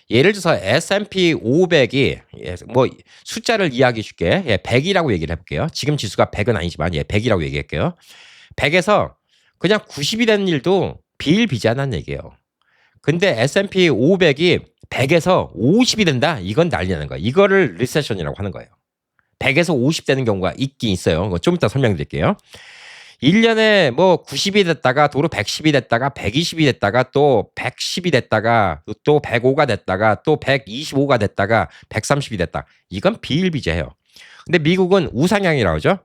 예를 들어서 S&P 500이 뭐 숫자를 이야기해 줄게. 예, 100이라고 얘기를 해볼게요. 지금 지수가 100은 아니지만 예, 100이라고 얘기할게요. 100에서 그냥 90이 되는 일도 비일비재하다는 얘기예요. 근데 S&P 500이 100에서 50이 된다? 이건 난리 나는 거야. 이거를 리세션이라고 하는 거예요. 100에서 50 되는 경우가 있긴 있어요. 좀 이따 설명드릴게요. 1년에 뭐 90이 됐다가 도로 110이 됐다가 120이 됐다가 또 110이 됐다가 또 105가 됐다가 또 125가 됐다가 130이 됐다. 이건 비일비재해요. 근데 미국은 우상향이라고 하죠.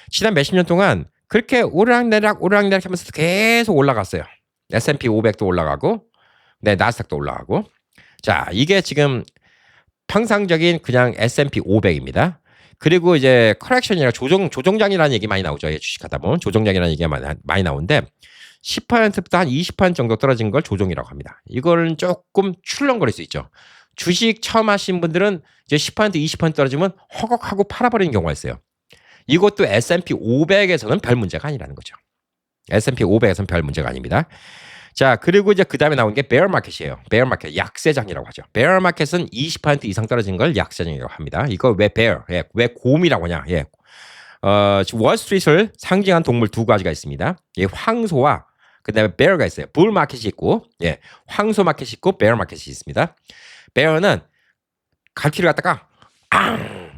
지난 몇십 년 동안 그렇게 오르락내락 하면서 계속 올라갔어요. S&P 500도 올라가고 네, 나스닥도 올라가고. 자, 이게 지금 평상적인 그냥 S&P 500입니다. 그리고 이제 커렉션이라 조정장이라는 얘기 많이 나오죠. 주식하다 보면 조정장이라는 얘기가 많이 나오는데 10%부터 한 20% 정도 떨어진 걸 조정이라고 합니다. 이걸 조금 출렁거릴 수 있죠. 주식 처음 하신 분들은 이제 10% 20% 떨어지면 허걱하고 팔아버리는 경우가 있어요. 이것도 S&P 500에서는 별 문제가 아니라는 거죠. S&P 500에서는 별 문제가 아닙니다. 자, 그리고 이제 그 다음에 나온 게 bear market이에요. bear market, 약세장이라고 하죠. bear market은 20% 이상 떨어진 걸 약세장이라고 합니다. 이거 왜 bear, 예, 왜 곰이라고 하냐? 예, 월스트리트를 상징한 동물 두 가지가 있습니다. 예, 황소와 그 다음에 bear가 있어요. bull market이 있고, 예, 황소 마켓이 있고 bear market이 있습니다. bear는 갈퀴를 갖다가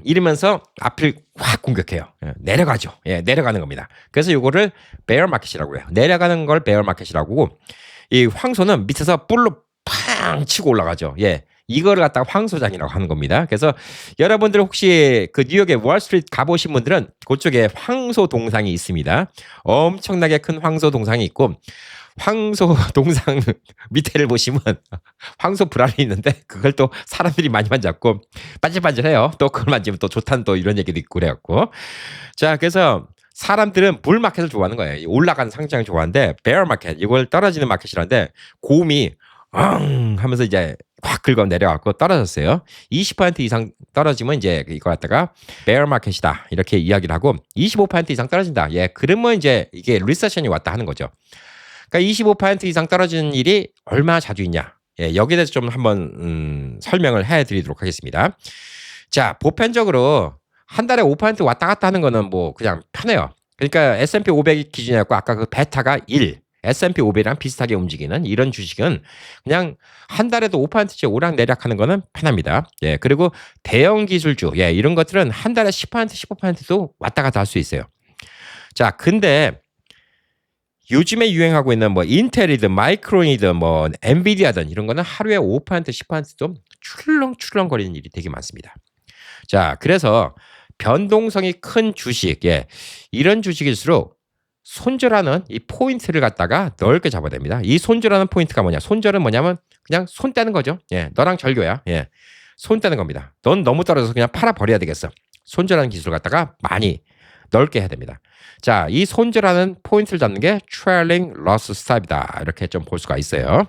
이러면서 앞을 확 공격해요. 예, 내려가죠. 예, 내려가는 겁니다. 그래서 이거를 bear market이라고 해요. 내려가는 걸 bear market이라고 하고 이 황소는 밑에서 뿔로 팡 치고 올라가죠. 예, 이거를 갖다가 황소장이라고 하는 겁니다. 그래서 여러분들 혹시 그 뉴욕의 월스트리트 가보신 분들은 그쪽에 황소 동상이 있습니다. 엄청나게 큰 황소 동상이 있고 황소 동상 밑에를 보시면 황소 불알이 있는데 그걸 또 사람들이 많이 만졌고 반질반질해요. 또 그걸 만지면 또 좋다는 또 이런 얘기도 있고 그래갖고 자, 그래서 사람들은 불 마켓을 좋아하는 거예요. 올라가는 상장을 좋아하는데 bear 마켓 이걸 떨어지는 마켓이라는데 곰이 하면서 이제 확 긁어 내려갖고 떨어졌어요. 20% 이상 떨어지면 이제 이거 갖다가 bear 마켓이다 이렇게 이야기를 하고 25% 이상 떨어진다. 예, 그러면 이제 이게 리세션이 왔다 하는 거죠. 그러니까 25% 이상 떨어지는 일이 얼마나 자주 있냐. 예, 여기에 대해서 좀 한번 설명을 해드리도록 하겠습니다. 자, 보편적으로 한 달에 5% 왔다 갔다 하는 거는 뭐 그냥 편해요. 그러니까 S&P 500이 기준이었고 아까 그 베타가 1, S&P 500이랑 비슷하게 움직이는 이런 주식은 그냥 한 달에도 5%씩 오락내락하는 거는 편합니다. 예, 그리고 대형 기술주, 예, 이런 것들은 한 달에 10%, 15%도 왔다 갔다 할 수 있어요. 자, 근데 요즘에 유행하고 있는 뭐 인텔이든 마이크론이든 뭐 엔비디아든 이런 거는 하루에 5%, 10%도 출렁출렁거리는 일이 되게 많습니다. 자, 그래서 변동성이 큰 주식, 예, 이런 주식일수록 손절하는 이 포인트를 갖다가 넓게 잡아야 됩니다. 이 손절하는 포인트가 뭐냐? 손절은 뭐냐면 그냥 손 떼는 거죠. 예, 너랑 절교야. 예, 손 떼는 겁니다. 넌 너무 떨어져서 그냥 팔아버려야 되겠어. 손절하는 기술을 갖다가 많이 넓게 해야 됩니다. 자, 이 손절하는 포인트를 잡는 게 trailing loss stop이다. 이렇게 좀 볼 수가 있어요.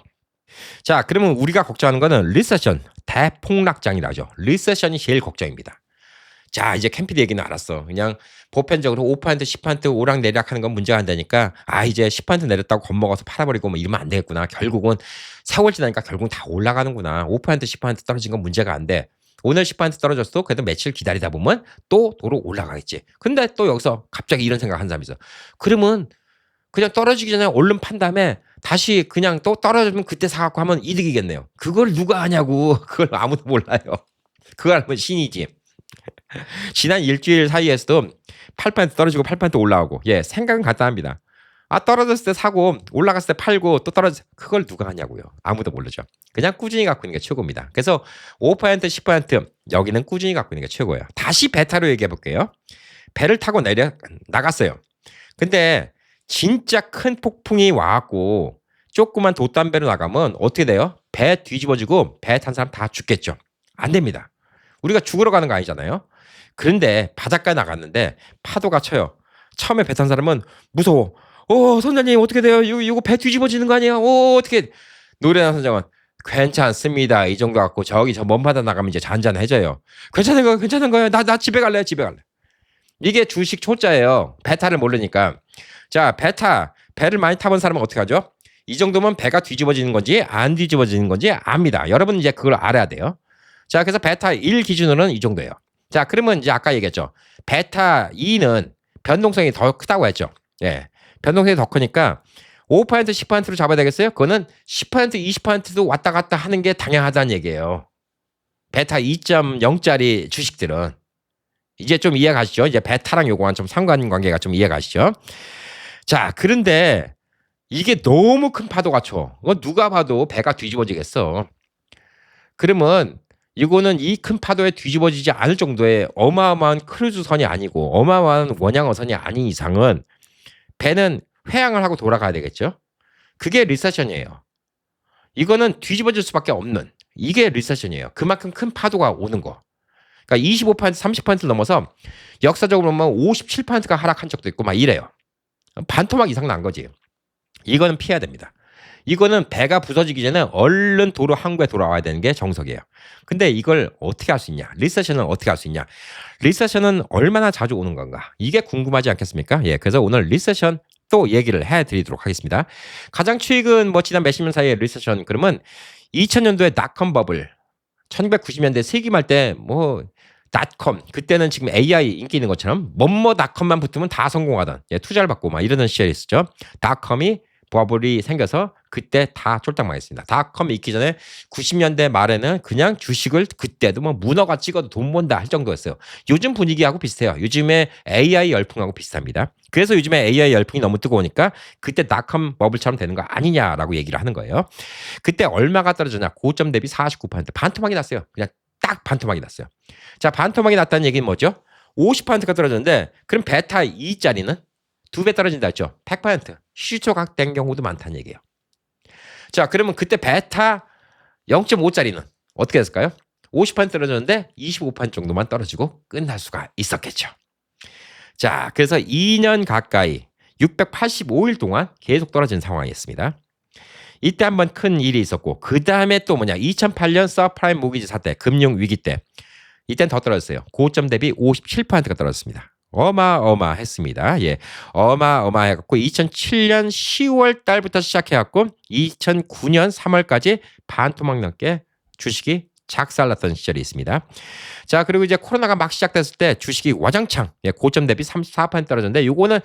자, 그러면 우리가 걱정하는 거는 리세션, 대폭락장이라죠. 리세션이 제일 걱정입니다. 자, 이제 캠피드 얘기는 알았어. 그냥 보편적으로 5% 10% 오락내리락하는 건 문제가 안 되니까 이제 10% 내렸다고 겁먹어서 팔아버리고 뭐 이러면 안 되겠구나. 결국은 세월 지나니까 결국은 다 올라가는구나. 5% 10% 떨어진 건 문제가 안 돼. 오늘 10% 떨어졌어도 그래도 며칠 기다리다 보면 또 도로 올라가겠지. 근데 또 여기서 갑자기 이런 생각 하는 사람이 있어. 그러면 그냥 떨어지기 전에 얼른 판 다음에 다시 그냥 또 떨어지면 그때 사갖고 하면 이득이겠네요. 그걸 누가 하냐고. 그걸 아무도 몰라요. 그걸 알면 신이지. 지난 일주일 사이에서도 8% 떨어지고 8% 올라오고, 예, 생각은 간단합니다. 떨어졌을 때 사고 올라갔을 때 팔고 또 떨어져, 그걸 누가 하냐고요. 아무도 모르죠. 그냥 꾸준히 갖고 있는 게 최고입니다. 그래서 5% 10% 여기는 꾸준히 갖고 있는 게 최고예요. 다시 베타로 얘기해 볼게요. 배를 타고 나갔어요. 근데 진짜 큰 폭풍이 와갖고 조그만 돛담배로 나가면 어떻게 돼요? 배 뒤집어지고 배 탄 사람 다 죽겠죠. 안 됩니다. 우리가 죽으러 가는 거 아니잖아요. 그런데 바닷가에 나갔는데 파도가 쳐요. 처음에 배 탄 사람은 무서워. 선장님 어떻게 돼요? 이거 배 뒤집어지는 거 아니에요? 어떻게. 노래나 선장은 괜찮습니다. 이 정도 갖고 저기 저 먼 바다 나가면 이제 잔잔해져요. 괜찮은 거예요. 나 집에 갈래. 이게 주식 초짜예요. 베타를 모르니까. 자, 배를 많이 타본 사람은 어떻게 하죠? 이 정도면 배가 뒤집어지는 건지 안 뒤집어지는 건지 압니다. 여러분 이제 그걸 알아야 돼요. 자, 그래서 베타 1 기준으로는 이 정도예요. 자, 그러면 이제 아까 얘기했죠. 베타 2는 변동성이 더 크다고 했죠. 예. 변동성이 더 크니까 5% 10%로 잡아야 되겠어요? 그거는 10% 20%도 왔다 갔다 하는 게 당연하다는 얘기예요. 베타 2.0짜리 주식들은. 이제 좀 이해가시죠? 이제 베타랑 요거랑 좀 상관관계가 좀 이해가시죠? 자, 그런데 이게 너무 큰 파도가 쳐. 누가 봐도 배가 뒤집어지겠어. 그러면 이거는 이 큰 파도에 뒤집어지지 않을 정도의 어마어마한 크루즈선이 아니고 어마어마한 원양어선이 아닌 이상은 배는 회항을 하고 돌아가야 되겠죠. 그게 리세션이에요. 이거는 뒤집어질 수밖에 없는, 이게 리세션이에요. 그만큼 큰 파도가 오는 거. 그러니까 25% 30%를 넘어서 역사적으로 보면 57%가 하락한 적도 있고 막 이래요. 반토막 이상 난 거지. 이거는 피해야 됩니다. 이거는 배가 부서지기 전에 얼른 도로 항구에 돌아와야 되는 게 정석이에요. 근데 이걸 어떻게 할 수 있냐? 리세션은 어떻게 할 수 있냐? 리세션은 얼마나 자주 오는 건가? 이게 궁금하지 않겠습니까? 예, 그래서 오늘 리세션 또 얘기를 해드리도록 하겠습니다. 가장 최근 지난 몇십 년 사이에 리세션, 그러면 2000년도에 닷컴 버블, 1990년대 세기말 때 닷컴, 그때는 지금 AI 인기 있는 것처럼 닷컴만 붙으면 다 성공하던, 예, 투자를 받고 막 이러던 시절이 있었죠. 닷컴이 버블이 생겨서 그때 다 쫄딱 망했습니다. 닷컴 있기 전에 90년대 말에는 그냥 주식을 그때도 문어가 찍어도 돈 번다 할 정도였어요. 요즘 분위기하고 비슷해요. 요즘에 AI 열풍하고 비슷합니다. 그래서 요즘에 AI 열풍이 너무 뜨거우니까 그때 닷컴 버블처럼 되는 거 아니냐라고 얘기를 하는 거예요. 그때 얼마가 떨어졌냐? 고점 대비 49%. 반토막이 났어요. 그냥 딱 반토막이 났어요. 자, 반토막이 났다는 얘기는 뭐죠? 50%가 떨어졌는데 그럼 베타 2짜리는 2배 떨어진다 했죠. 100%. 시초각된 경우도 많다는 얘기예요. 자, 그러면 그때 베타 0.5짜리는 어떻게 됐을까요? 50% 떨어졌는데 25% 정도만 떨어지고 끝날 수가 있었겠죠. 자, 그래서 2년 가까이 685일 동안 계속 떨어진 상황이었습니다. 이때 한번 큰 일이 있었고, 그 다음에 또 2008년 서프라임 모기지 사태, 금융위기 때 이때는 더 떨어졌어요. 고점 대비 57%가 떨어졌습니다. 어마어마했습니다. 예, 어마어마해갖고 2007년 10월 달부터 시작해갖고 2009년 3월까지 반토막 넘게 주식이 작살났던 시절이 있습니다. 자, 그리고 이제 코로나가 막 시작됐을 때 주식이 와장창, 예, 고점 대비 34% 떨어졌는데 요거는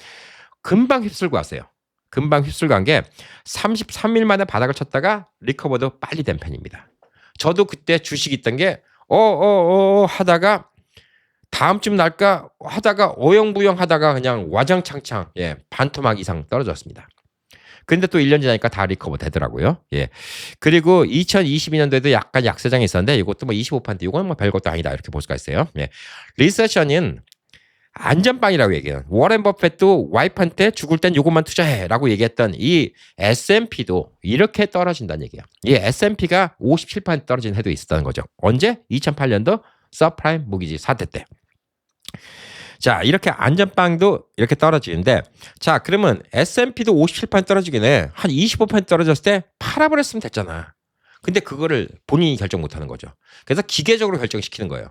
금방 휩쓸고 왔어요. 금방 휩쓸고 간 게 33일 만에 바닥을 쳤다가 리커버도 빨리 된 편입니다. 저도 그때 주식 있던 게 하다가 다음쯤 날까 하다가 어영부영 하다가 그냥 와장창창, 예, 반토막 이상 떨어졌습니다. 근데 또 1년 지나니까 다 리커버 되더라고요. 예. 그리고 2022년도에도 약간 약세장이 있었는데 이것도 25%, 이건 별것도 아니다 이렇게 볼 수가 있어요. 예. 리세션은 안전빵이라고 얘기해요. 워렌 버핏도 와이프한테 죽을 땐 요것만 투자해라고 얘기했던 이 S&P도 이렇게 떨어진다는 얘기예요. 이 S&P가 57% 떨어진 해도 있었다는 거죠. 언제? 2008년도 서프라임 모기지 사태 때. 자, 이렇게 안전빵도 이렇게 떨어지는데, 자, 그러면 S&P도 57% 떨어지긴 해. 한 25% 떨어졌을 때 팔아버렸으면 됐잖아. 근데 그거를 본인이 결정 못하는 거죠. 그래서 기계적으로 결정시키는 거예요.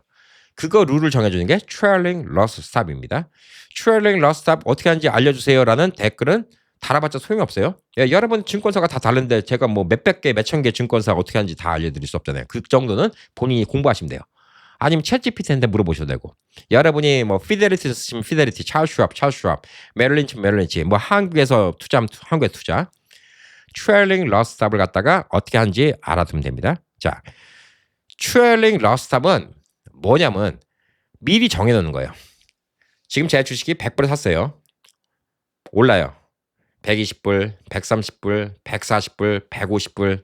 그거 룰을 정해주는 게 trailing loss stop입니다. trailing loss stop 어떻게 하는지 알려주세요라는 댓글은 달아봤자 소용이 없어요. 야, 여러분 증권사가 다 다른데 제가 뭐 몇백 개, 몇천 개 증권사 어떻게 하는지 다 알려드릴 수 없잖아요. 그 정도는 본인이 공부하시면 돼요. 아니면 챗GPT한테 물어보셔도 되고, 여러분이 뭐 피델리티 쓰시면 피델리티, 찰스 슈왑, 메릴린치, 뭐 한국에서 투자하면 한국에 투자, 트레일링 러스 스탑을 갖다가 어떻게 하는지 알아두면 됩니다. 자, 트레일링 러스 스탑은 뭐냐면 미리 정해놓는 거예요. 지금 제 주식이 100불에 샀어요. 올라요. 120불, 130불, 140불, 150불,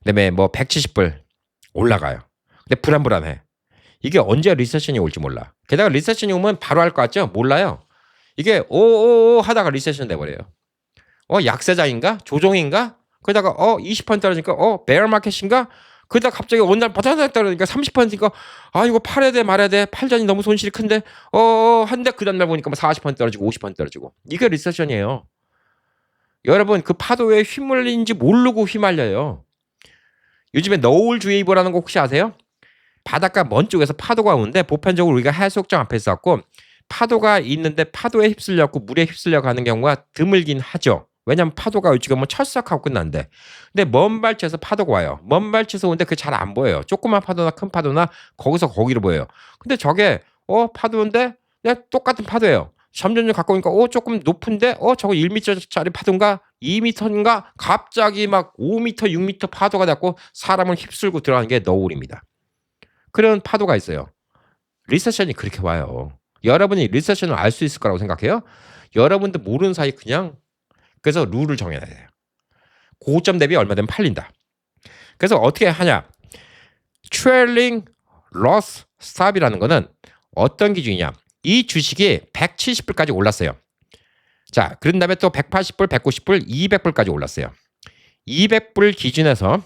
그다음에 뭐 170불 올라가요. 근데 불안해. 이게 언제 리세션이 올지 몰라. 게다가 리세션이 오면 바로 할 것 같죠? 몰라요. 이게 오오오 하다가 리세션 돼버려요. 약세장인가? 조종인가? 그러다가 20% 떨어지니까 베어 마켓인가? 그러다가 갑자기 어느 날 바다닥 떨어지니까 30%니까 이거 팔아야 돼 말아야 돼. 팔자니 너무 손실이 큰데 한데 그 다음날 보니까 40% 떨어지고 50% 떨어지고. 이게 리세션이에요. 여러분 그 파도에 휘말린지 모르고 휘말려요. 요즘에 너울주의보라는 거 혹시 아세요? 바닷가 먼 쪽에서 파도가 오는데 보편적으로 우리가 해수욕장 앞에 있었고 파도가 있는데 파도에 휩쓸려고 물에 휩쓸려 가는 경우가 드물긴 하죠. 왜냐면 파도가 지금 뭐 철썩하고 끝난데. 근데 먼 발치에서 파도가 와요. 먼 발치에서 오는데 그게 잘 안 보여요. 조그만 파도나 큰 파도나 거기서 거기로 보여요. 근데 저게 파도인데 그냥 똑같은 파도예요. 점점 가까우니까 조금 높은데 저거 1m짜리 파도인가 2m인가 갑자기 막 5m 6m 파도가 났고 사람을 휩쓸고 들어가는 게 너울입니다. 그런 파도가 있어요. 리세션이 그렇게 와요. 여러분이 리세션을 알 수 있을 거라고 생각해요? 여러분들 모르는 사이 그냥 그래서 룰을 정해야 돼요. 고점 대비 얼마 되면 팔린다. 그래서 어떻게 하냐? trailing loss stop이라는 거는 어떤 기준이냐? 이 주식이 170불까지 올랐어요. 자, 그런 다음에 또 180불, 190불, 200불까지 올랐어요. 200불 기준에서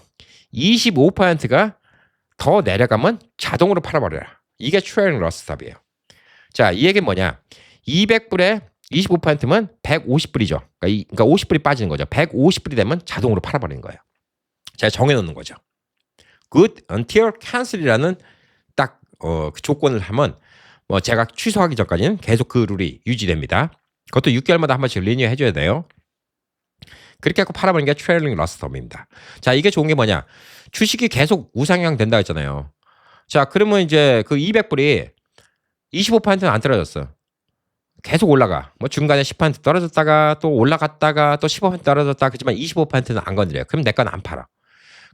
25%가 더 내려가면 자동으로 팔아버려라. 이게 trailing loss stop이에요. 자, 이 얘기는 뭐냐? 200불에 25%면 150불이죠. 그러니까 50불이 빠지는 거죠. 150불이 되면 자동으로 팔아버리는 거예요. 제가 정해놓는 거죠. Good until cancel이라는 딱 그 조건을 하면 뭐 제가 취소하기 전까지는 계속 그 룰이 유지됩니다. 그것도 6개월마다 한 번씩 리뉴 해줘야 돼요. 그렇게 해서 팔아버리는 게 trailing loss stop입니다. 자, 이게 좋은 게 뭐냐? 주식이 계속 우상향 된다 했잖아요. 자, 그러면 이제 그 200불이 25%는 안 떨어졌어. 계속 올라가. 뭐 중간에 10% 떨어졌다가 또 올라갔다가 또 15% 떨어졌다. 그렇지만 25%는 안 건드려요. 그럼 내 건 안 팔아.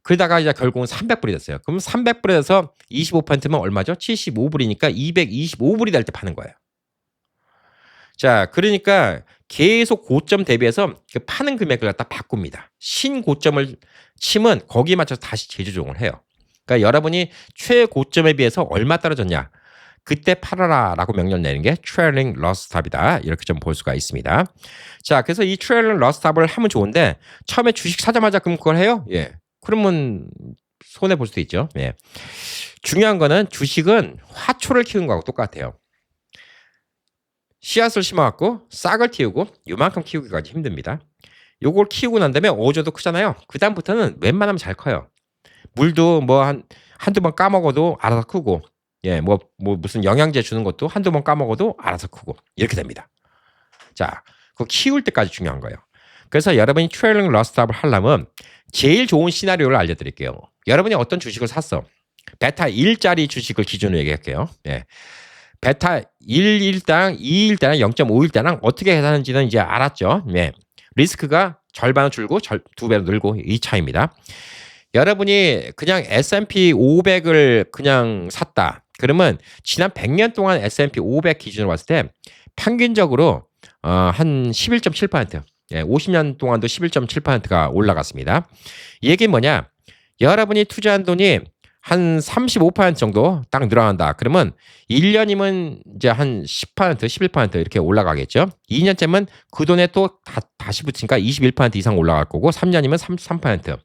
그러다가 이제 결국은 300불이 됐어요. 그럼 300불에서 25%면 얼마죠? 75불이니까 225불이 될 때 파는 거예요. 자, 그러니까 계속 고점 대비해서 그 파는 금액을 갖다 바꿉니다. 신고점을 치면 거기에 맞춰서 다시 재조정을 해요. 그러니까 여러분이 최고점에 비해서 얼마 떨어졌냐? 그때 팔아라라고 명령 내는 게 trailing loss stop이다. 이렇게 좀 볼 수가 있습니다. 자, 그래서 이 trailing loss stop을 하면 좋은데 처음에 주식 사자마자 그럼 그걸 해요? 예. 그러면 손해 볼 수도 있죠. 예. 중요한 거는 주식은 화초를 키우는 거하고 똑같아요. 씨앗을 심어갖고 싹을 틔우고 요만큼 키우기까지 힘듭니다. 요걸 키우고 난 다음에 어조도 크잖아요. 그 다음부터는 웬만하면 잘 커요. 물도 뭐 한두 번 까먹어도 알아서 크고, 예, 뭐 무슨 영양제 주는 것도 한두 번 까먹어도 알아서 크고 이렇게 됩니다. 자, 그거 키울 때까지 중요한 거예요. 그래서 여러분이 트레일링 러스 스탑을 하려면 제일 좋은 시나리오를 알려드릴게요. 여러분이 어떤 주식을 샀어? 베타 1짜리 주식을 기준으로 얘기할게요. 예. 베타 1일당, 2일당, 0.5일당 어떻게 계산하는지는 이제 알았죠. 네. 리스크가 절반은 줄고 2배로 늘고 이 차이입니다. 여러분이 그냥 S&P 500을 그냥 샀다. 그러면 지난 100년 동안 S&P 500 기준으로 봤을 때 평균적으로 한 11.7%, 예, 50년 동안도 11.7%가 올라갔습니다. 이 얘기는 뭐냐? 여러분이 투자한 돈이 한 35% 정도 딱 늘어난다. 그러면 1년이면 이제 한 10%, 11% 이렇게 올라가겠죠. 2년째면 그 돈에 또 다시 붙으니까 21% 이상 올라갈 거고 3년이면 33%.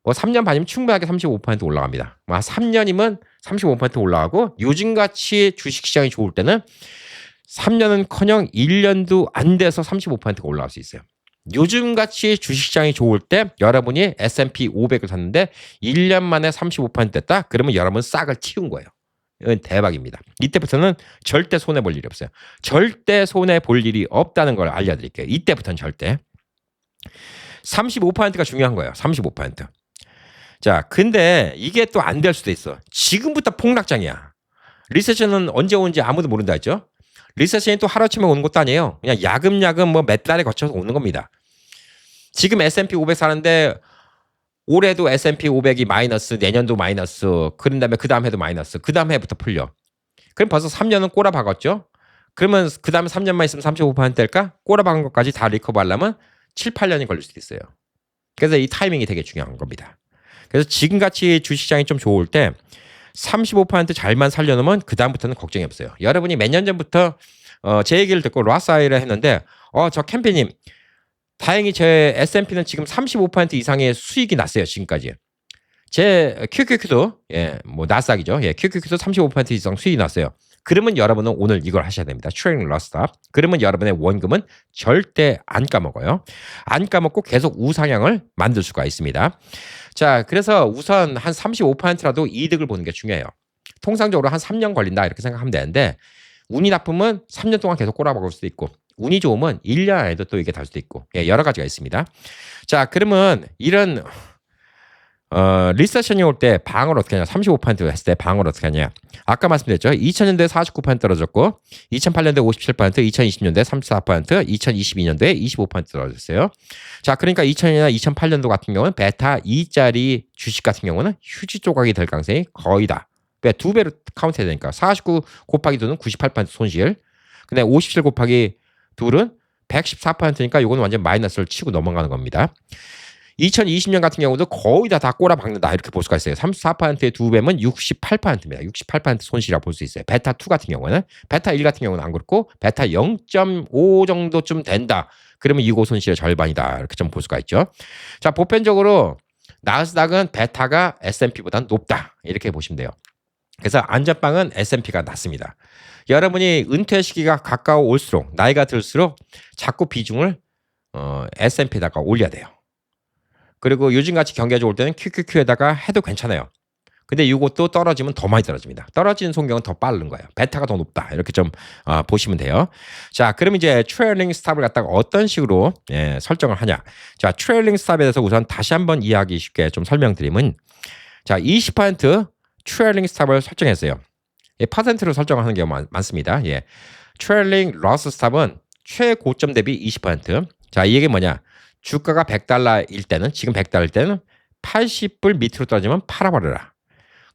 뭐 3년 반이면 충분하게 35% 올라갑니다. 3년이면 35% 올라가고 요즘같이 주식시장이 좋을 때는 3년은커녕 1년도 안 돼서 35%가 올라갈 수 있어요. 요즘같이 주식시장이 좋을 때 여러분이 S&P 500을 샀는데 1년 만에 35% 됐다? 그러면 여러분 싹을 틔운 거예요. 이건 대박입니다. 이때부터는 절대 손해볼 일이 없어요. 절대 손해볼 일이 없다는 걸 알려드릴게요. 이때부터는 절대. 35%가 중요한 거예요. 35%. 자, 근데 이게 또 안 될 수도 있어. 지금부터 폭락장이야. 리세션은 언제 오는지 아무도 모른다 했죠. 리세션이 또 하루아침에 오는 것도 아니에요. 그냥 야금야금 뭐 몇 달에 거쳐서 오는 겁니다. 지금 S&P 500 사는데 올해도 S&P 500이 마이너스, 내년도 마이너스, 그런 다음에 그 다음 해도 마이너스, 그 다음 해부터 풀려. 그럼 벌써 3년은 꼬라박았죠? 그러면 그 다음에 3년만 있으면 35% 될까? 꼬라박은 것까지 다 리커버 하려면 7, 8년이 걸릴 수도 있어요. 그래서 이 타이밍이 되게 중요한 겁니다. 그래서 지금같이 주식시장이 좀 좋을 때 35% 잘만 살려놓으면 그 다음부터는 걱정이 없어요. 여러분이 몇 년 전부터 제 얘기를 듣고 로스아이를 했는데 저 캠피님 다행히 제 S&P는 지금 35% 이상의 수익이 났어요. 지금까지. 제 QQQ도 뭐 나스닥이죠. QQQ도 35% 이상 수익이 났어요. 그러면 여러분은 오늘 이걸 하셔야 됩니다. 트레이딩 러스탑. 그러면 여러분의 원금은 절대 안 까먹어요. 안 까먹고 계속 우상향을 만들 수가 있습니다. 자, 그래서 우선 한 35%라도 이득을 보는 게 중요해요. 통상적으로 한 3년 걸린다 이렇게 생각하면 되는데 운이 나쁘면 3년 동안 계속 꼬라박을 수도 있고 운이 좋으면 1년 안에도 또 이게 될 수도 있고 여러 가지가 있습니다. 자, 그러면 이런 리세션이 올 때 방어를 어떻게 하냐. 35% 했을 때 방어를 어떻게 하냐. 아까 말씀드렸죠. 2000년도에 49% 떨어졌고 2008년도에 57%, 2020년도에 34%, 2022년도에 25% 떨어졌어요. 자, 그러니까 2000년이나 2008년도 같은 경우는 베타 2짜리 주식 같은 경우는 휴지 조각이 될 가능성이 거의 다. 그러니까 2배로 카운트해야 되니까 49 곱하기 2는 98% 손실. 근데 57 곱하기 2는 114%니까 이거는 완전 마이너스를 치고 넘어가는 겁니다. 2020년 같은 경우도 거의 다 꼬라박는다 이렇게 볼 수가 있어요. 34%의 2배면 68%입니다. 68% 손실이라고 볼 수 있어요. 베타 2 같은 경우는. 베타 1 같은 경우는 안 그렇고 베타 0.5 정도쯤 된다. 그러면 이거 손실의 절반이다. 이렇게 좀 볼 수가 있죠. 자, 보편적으로 나스닥은 베타가 S&P보다 높다. 이렇게 보시면 돼요. 그래서 안전빵은 S&P가 낮습니다. 여러분이 은퇴 시기가 가까워 올수록 나이가 들수록 자꾸 비중을 S&P에다가 올려야 돼요. 그리고 요즘같이 경기가 좋을 때는 QQQ에다가 해도 괜찮아요. 근데 이것도 떨어지면 더 많이 떨어집니다. 떨어지는 속력은 더 빠른 거예요. 베타가 더 높다. 이렇게 좀 보시면 돼요. 자, 그럼 이제 트레일링 스탑을 갖다가 어떤 식으로 설정을 하냐. 자, 트레일링 스탑에 대해서 우선 다시 한번 이해하기 쉽게 좀 설명드리면 자, 20% 트레일링 스탑을 설정했어요. 퍼센트로 설정하는 경우가 많습니다. 트레일링 러스 스탑은 최고점 대비 20%. 자, 이 얘기 뭐냐. 주가가 100달러일 때는 지금 100달러일 때는 80불 밑으로 떨어지면 팔아버려라.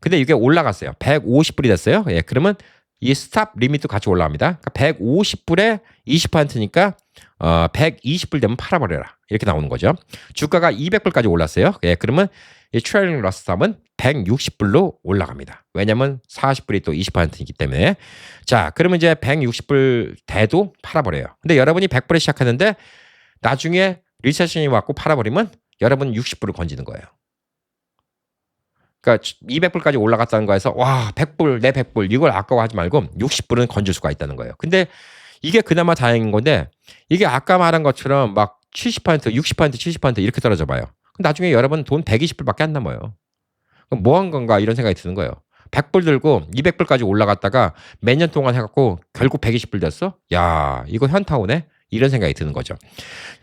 근데 이게 올라갔어요. 150불이 됐어요. 그러면 이 스탑 리밋도 같이 올라갑니다. 그러니까 150불에 20%니까 120불 되면 팔아버려라. 이렇게 나오는 거죠. 주가가 200불까지 올랐어요. 그러면 이 트레일링 러스 스탑은 160불로 올라갑니다. 왜냐면 40불이 또 20%이기 때문에. 자, 그러면 이제 160불 돼도 팔아버려요. 근데 여러분이 100불에 시작했는데 나중에 리세션이 왔고 팔아버리면 여러분 60불을 건지는 거예요. 그러니까 200불까지 올라갔다는 거에서 와 100불 내 100불 이걸 아까워하지 말고 60불은 건질 수가 있다는 거예요. 근데 이게 그나마 다행인 건데 이게 아까 말한 것처럼 막 70%, 60%, 70% 이렇게 떨어져 봐요. 나중에 여러분 돈 120불밖에 안 남아요. 그럼 뭐 한 건가 이런 생각이 드는 거예요. 100불 들고 200불까지 올라갔다가 몇 년 동안 해갖고 결국 120불 됐어? 야 이거 현타오네? 이런 생각이 드는 거죠.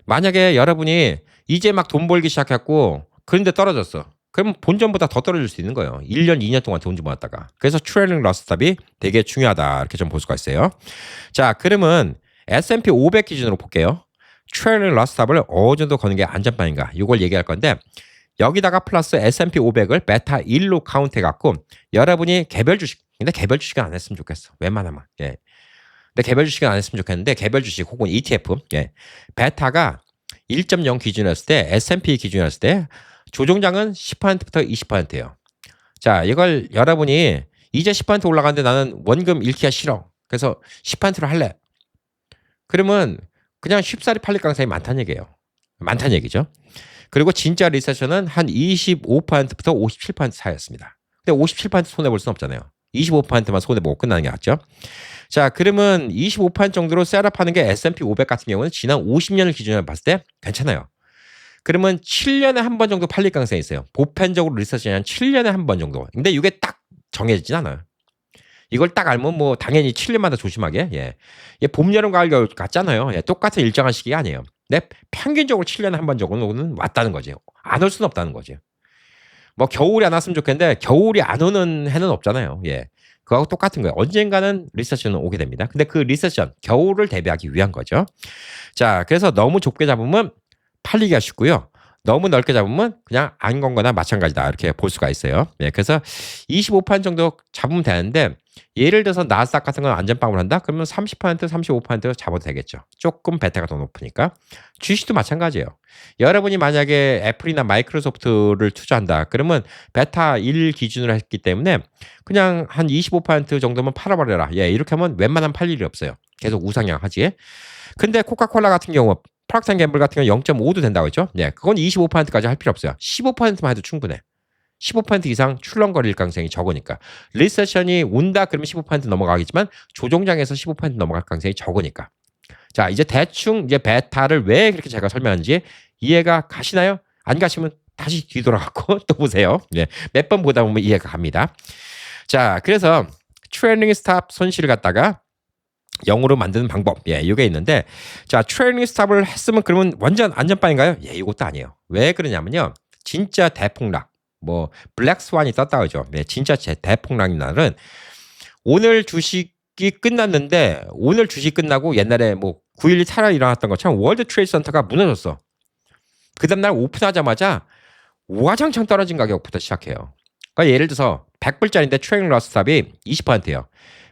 만약에 여러분이 이제 막 돈 벌기 시작했고 그런데 떨어졌어. 그럼 본전보다 더 떨어질 수 있는 거예요. 1년, 2년 동안 돈 좀 모았다가. 그래서 트레일링 러스 스탑이 되게 중요하다. 이렇게 좀 볼 수가 있어요. 자, 그러면 S&P 500 기준으로 볼게요. 트레일링 러스 스탑을 어느 정도 거는 게 안전빵인가. 이걸 얘기할 건데 여기다가 플러스 S&P 500을 베타 1로 카운트해갖고 여러분이 개별 주식, 근데 개별 주식은 안 했으면 좋겠어. 웬만하면. 근데 개별 주식은 안 했으면 좋겠는데 개별 주식 혹은 ETF 베타가 1.0 기준이었을 때 S&P 기준이었을 때 조정장은 10%부터 20%예요. 자, 이걸 여러분이 이제 10% 올라가는데 나는 원금 잃기가 싫어. 그래서 10%로 할래. 그러면 그냥 쉽사리 팔릴 가능성이 많다는 얘기예요. 많다는 얘기죠. 그리고 진짜 리세션은 한 25%부터 57% 사이였습니다. 근데 57% 손해볼 수는 없잖아요. 25%만 손해보고 끝나는 게 낫죠. 자, 그러면 25% 정도로 셋업하는 게 S&P 500 같은 경우는 지난 50년을 기준으로 봤을 때 괜찮아요. 그러면 7년에 한 번 정도 팔릴 가능성이 있어요. 보편적으로 리서치는 한 7년에 한 번 정도. 근데 이게 딱 정해지진 않아요. 이걸 딱 알면 뭐 당연히 7년마다 조심하게. 예. 예, 봄, 여름, 가을, 겨울 같잖아요. 예, 똑같은 일정한 시기가 아니에요. 근데 평균적으로 7년에 한 번 정도는 왔다는 거죠. 안 올 수는 없다는 거죠. 뭐 겨울이 안 왔으면 좋겠는데 겨울이 안 오는 해는 없잖아요. 예. 그거하고 똑같은 거예요. 언젠가는 리세션은 오게 됩니다. 근데 그 리세션, 겨울을 대비하기 위한 거죠. 자, 그래서 너무 좁게 잡으면 팔리기가 쉽고요. 너무 넓게 잡으면 그냥 안 건 거나 마찬가지다. 이렇게 볼 수가 있어요. 예, 그래서 25% 정도 잡으면 되는데 예를 들어서 나스닥 같은 건 안전빵을 한다? 그러면 30%, 35% 잡아도 되겠죠. 조금 베타가 더 높으니까. 주식도 마찬가지예요. 여러분이 만약에 애플이나 마이크로소프트를 투자한다. 그러면 베타 1 기준으로 했기 때문에 그냥 한 25% 정도만 팔아버려라. 예, 이렇게 하면 웬만하면 팔 일이 없어요. 계속 우상향하지. 근데 코카콜라 같은 경우 프락산 갬블 같은 경우 0.5도 된다고 했죠. 네, 그건 25%까지 할 필요 없어요. 15%만 해도 충분해. 15% 이상 출렁거릴 가능성이 적으니까. 리세션이 온다 그러면 15% 넘어가겠지만 조종장에서 15% 넘어갈 가능성이 적으니까. 자, 이제 대충 이제 베타를 왜 그렇게 제가 설명하는지 이해가 가시나요? 안 가시면 다시 뒤돌아가고 또 보세요. 네, 몇 번 보다 보면 이해가 갑니다. 자, 그래서 트레이닝 스탑 손실을 갖다가 0으로 만드는 방법. 예, 이게 있는데 자, 트레이닝 스탑을 했으면 그러면 완전 안전빵인가요? 예, 이것도 아니에요. 왜 그러냐면요. 진짜 대폭락. 뭐 블랙 스완이 떴다 그러죠. 네, 진짜 대폭락인 날은 오늘 주식이 끝났는데 오늘 주식 끝나고 옛날에 뭐 9.11 테러 일어났던 것처럼 월드 트레이드 센터가 무너졌어. 그 다음날 오픈하자마자 와장창 떨어진 가격부터 시작해요. 그러니까 예를 들어서 100불짜리인데 트레이닝 러스 스탑이 20%예요.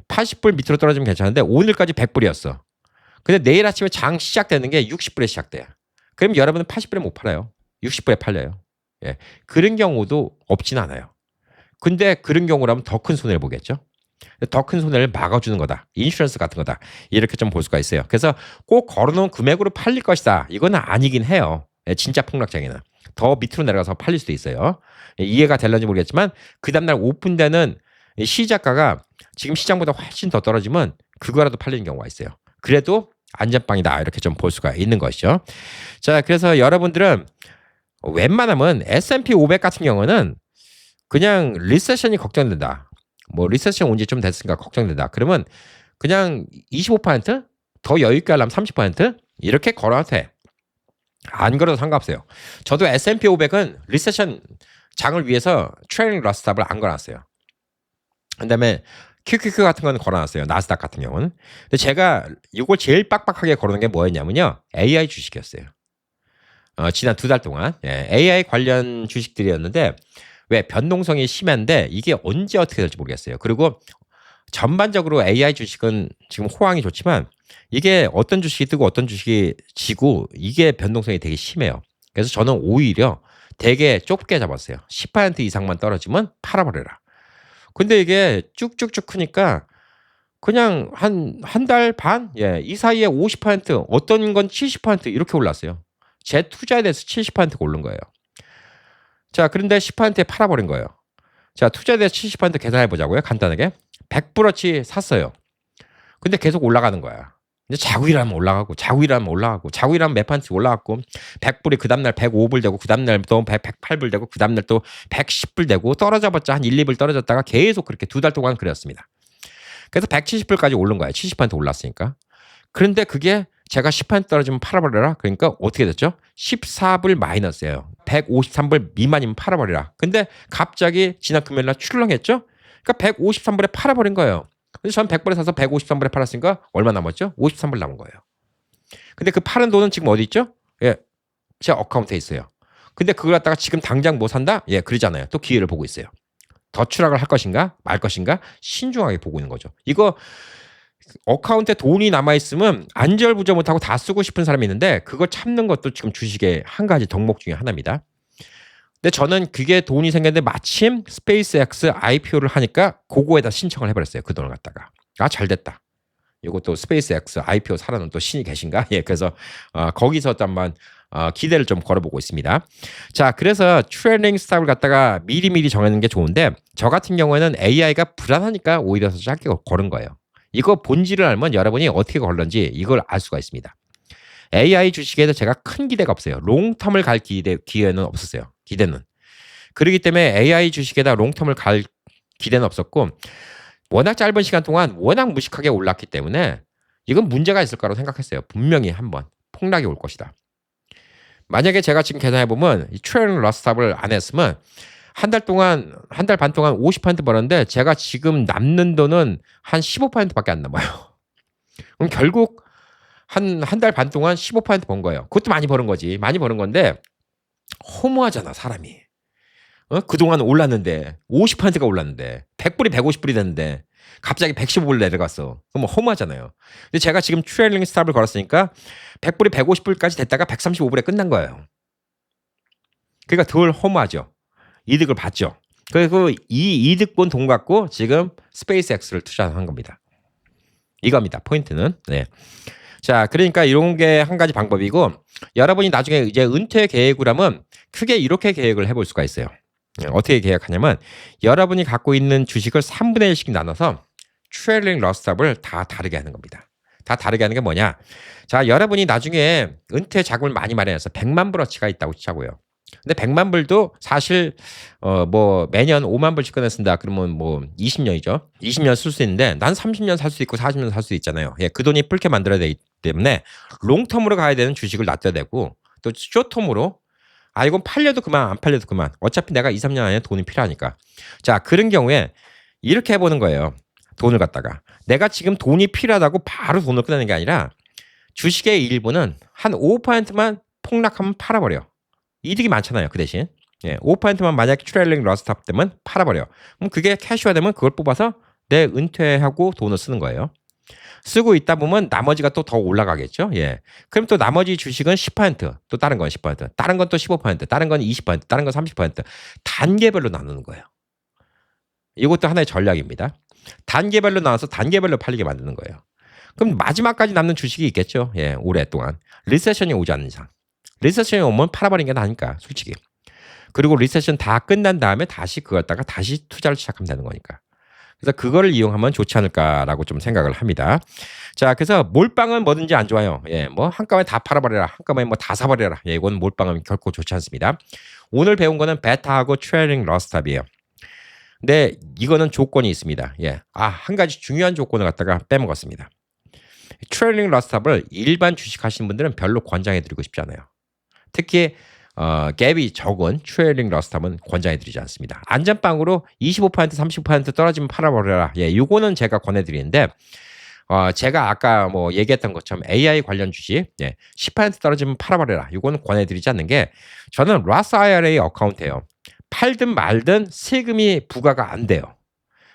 80불 밑으로 떨어지면 괜찮은데 오늘까지 100불이었어. 근데 내일 아침에 장 시작되는 게 60불에 시작돼. 그럼 여러분은 80불에 못 팔아요. 60불에 팔려요. 예. 그런 경우도 없진 않아요. 근데 그런 경우라면 더 큰 손해를 보겠죠. 더 큰 손해를 막아주는 거다. 인슈런스 같은 거다. 이렇게 좀 볼 수가 있어요. 그래서 꼭 걸어놓은 금액으로 팔릴 것이다. 이거는 아니긴 해요. 예, 진짜 폭락장에는. 더 밑으로 내려가서 팔릴 수도 있어요. 예, 이해가 될런지 모르겠지만 그 다음날 오픈되는 시작가가 지금 시장보다 훨씬 더 떨어지면 그거라도 팔리는 경우가 있어요. 그래도 안전빵이다. 이렇게 좀 볼 수가 있는 것이죠. 자, 그래서 여러분들은 웬만하면 S&P 500 같은 경우는 그냥 리세션이 걱정된다. 뭐 리세션 온 지 좀 됐으니까 걱정된다. 그러면 그냥 25%더 여유 있게 하려면 30% 이렇게 걸어도 돼. 안 걸어도 상관없어요. 저도 S&P 500은 리세션 장을 위해서 트레이닝 러스탑을 안 걸어놨어요. 그다음에 QQQ 같은 거는 걸어놨어요. 나스닥 같은 경우는. 근데 제가 이걸 제일 빡빡하게 걸어놓은 게 뭐였냐면요. AI 주식이었어요. 지난 2달 동안 AI 관련 주식들이었는데 왜 변동성이 심한데 이게 언제 어떻게 될지 모르겠어요. 그리고 전반적으로 AI 주식은 지금 호황이 좋지만 이게 어떤 주식이 뜨고 어떤 주식이 지고 이게 변동성이 되게 심해요. 그래서 저는 오히려 되게 좁게 잡았어요. 10% 이상만 떨어지면 팔아버려라. 근데 이게 쭉쭉쭉 크니까 그냥 한 달 반? 예, 이 사이에 50% 어떤 건 70% 이렇게 올랐어요. 제 투자에 대해서 70%가 오른 거예요. 자, 그런데 10%에 팔아버린 거예요. 자, 투자에 대해서 70% 계산해 보자고요. 간단하게. 100불어치 샀어요. 근데 계속 올라가는 거야. 근데 자고 일하면 올라가고, 자고 일하면 올라가고, 자고 일하면 몇 판씩 올라갔고, 100불이 그 다음날 105불 되고, 그 다음날 또 108불 되고, 그 다음날 또 110불 되고, 떨어져봤자 한 1, 2불 떨어졌다가 계속 그렇게 2달 동안 그랬습니다. 그래서 170불까지 오른 거예요. 70% 올랐으니까. 그런데 그게 제가 10% 떨어지면 팔아버려라. 그러니까 어떻게 됐죠? 14불 마이너스예요. 153불 미만이면 팔아버리라. 근데 갑자기 지난 금요일날 출렁했죠? 그러니까 153불에 팔아버린 거예요. 근데 전 100불에 사서 153불에 팔았으니까 얼마 남았죠? 53불 남은 거예요. 근데 그 파는 돈은 지금 어디 있죠? 예, 제 어카운트에 있어요. 근데 그걸 갖다가 지금 당장 뭐 산다? 예, 그러잖아요. 또 기회를 보고 있어요. 더 추락을 할 것인가 말 것인가 신중하게 보고 있는 거죠. 이거 어카운트에 돈이 남아있으면 안절부절 못하고 다 쓰고 싶은 사람이 있는데 그걸 참는 것도 지금 주식의 한 가지 덕목 중에 하나입니다. 근데 저는 그게 돈이 생겼는데 마침 스페이스X IPO를 하니까 그거에다 신청을 해버렸어요. 그 돈을 갖다가. 아, 잘 됐다. 이것도 스페이스X IPO 사라는 또 신이 계신가? 예, 그래서 거기서 또 한번 기대를 좀 걸어보고 있습니다. 자, 그래서 트레이닝 스탑을 갖다가 미리미리 정하는 게 좋은데 저 같은 경우에는 AI가 불안하니까 오히려 더 짧게 거는 거예요. 이거 본질을 알면 여러분이 어떻게 걸는지 이걸 알 수가 있습니다. AI 주식에 대해서 제가 큰 기대가 없어요. 롱텀을 갈 기회는 없었어요. 기대는. 그렇기 때문에 AI 주식에다 롱텀을 갈 기대는 없었고 워낙 짧은 시간 동안 워낙 무식하게 올랐기 때문에 이건 문제가 있을 거라고 생각했어요. 분명히 한번 폭락이 올 것이다. 만약에 제가 지금 계산해보면 이 트레일링 러스탑을 안 했으면 한 달 반 동안 50% 벌었는데 제가 지금 남는 돈은 한 15%밖에 안 남아요. 그럼 결국 한 달 반 동안 15%번 거예요. 그것도 많이 버는 거지. 많이 버는 건데 허무하잖아, 사람이. 그동안 올랐는데 50%가 올랐는데 100불이 150불이 됐는데 갑자기 115불 내려갔어. 그럼 허무하잖아요. 근데 제가 지금 트레일링 스탑을 걸었으니까 100불이 150불까지 됐다가 135불에 끝난 거예요. 그러니까 덜 허무하죠. 이득을 봤죠. 그리고 이 이득 본 돈 갖고 지금 스페이스X를 투자한 겁니다. 이겁니다. 포인트는. 네. 자, 그러니까 이런 게 한 가지 방법이고 여러분이 나중에 이제 은퇴 계획을 하면 크게 이렇게 계획을 해볼 수가 있어요. 어떻게 계획하냐면 여러분이 갖고 있는 주식을 3분의 1씩 나눠서 트레일링 러스탑을 다 다르게 하는 겁니다. 다 다르게 하는 게 뭐냐? 자, 여러분이 나중에 은퇴 자금을 많이 마련해서 100만 불어치가 있다고 치자고요. 근데 100만 불도 사실 뭐 매년 5만 불씩 꺼내 쓴다 그러면 뭐 20년이죠. 20년 쓸 수 있는데 난 30년 살 수 있고 40년 살 수 있잖아요. 예, 그 돈이 불게 만들어야 되기 때문에 롱텀으로 가야 되는 주식을 놔둬야 되고 또 숏텀으로 이건 팔려도 그만 안 팔려도 그만. 어차피 내가 2, 3년 안에 돈이 필요하니까. 자, 그런 경우에 이렇게 해보는 거예요. 돈을 갖다가. 내가 지금 돈이 필요하다고 바로 돈을 꺼내는 게 아니라 주식의 일부는 한 5%만 폭락하면 팔아버려. 이득이 많잖아요. 그 대신. 예, 5%만 만약에 트레일링 러스탑 되면 팔아버려. 그럼 그게 캐시화 되면 그걸 뽑아서 내 은퇴하고 돈을 쓰는 거예요. 쓰고 있다 보면 나머지가 또 더 올라가겠죠. 예. 그럼 또 나머지 주식은 10%, 또 다른 건 10%, 다른 건 또 15%, 다른 건 20%, 다른 건 30% 단계별로 나누는 거예요. 이것도 하나의 전략입니다. 단계별로 나눠서 단계별로 팔리게 만드는 거예요. 그럼 마지막까지 남는 주식이 있겠죠. 예, 오랫동안. 리세션이 오지 않는 이상. 리세션이 오면 팔아버리는 게 나으니까, 솔직히. 그리고 리세션 다 끝난 다음에 다시 그걸다가 다시 투자를 시작하면 되는 거니까. 그래서 그거를 이용하면 좋지 않을까라고 좀 생각을 합니다. 자, 그래서 몰빵은 뭐든지 안 좋아요. 예, 뭐 한꺼번에 다 팔아버려라, 한꺼번에 뭐 다 사버려라. 예, 이건 몰빵은 결코 좋지 않습니다. 오늘 배운 거는 베타하고 트레일링 러스탑이에요. 근데 이거는 조건이 있습니다. 예, 한 가지 중요한 조건을 갖다가 빼먹었습니다. 트레일링 러스탑을 일반 주식 하시는 분들은 별로 권장해드리고 싶지 않아요. 특히 갭이 적은 트레일링 러스탑은 권장해드리지 않습니다. 안전빵으로 25% 30% 떨어지면 팔아버려라. 예, 요거는 제가 권해드리는데 제가 아까 뭐 얘기했던 것처럼 AI 관련 주식 10% 떨어지면 팔아버려라. 요거는 권해드리지 않는 게 저는 로스 IRA 어카운트예요. 팔든 말든 세금이 부과가 안 돼요.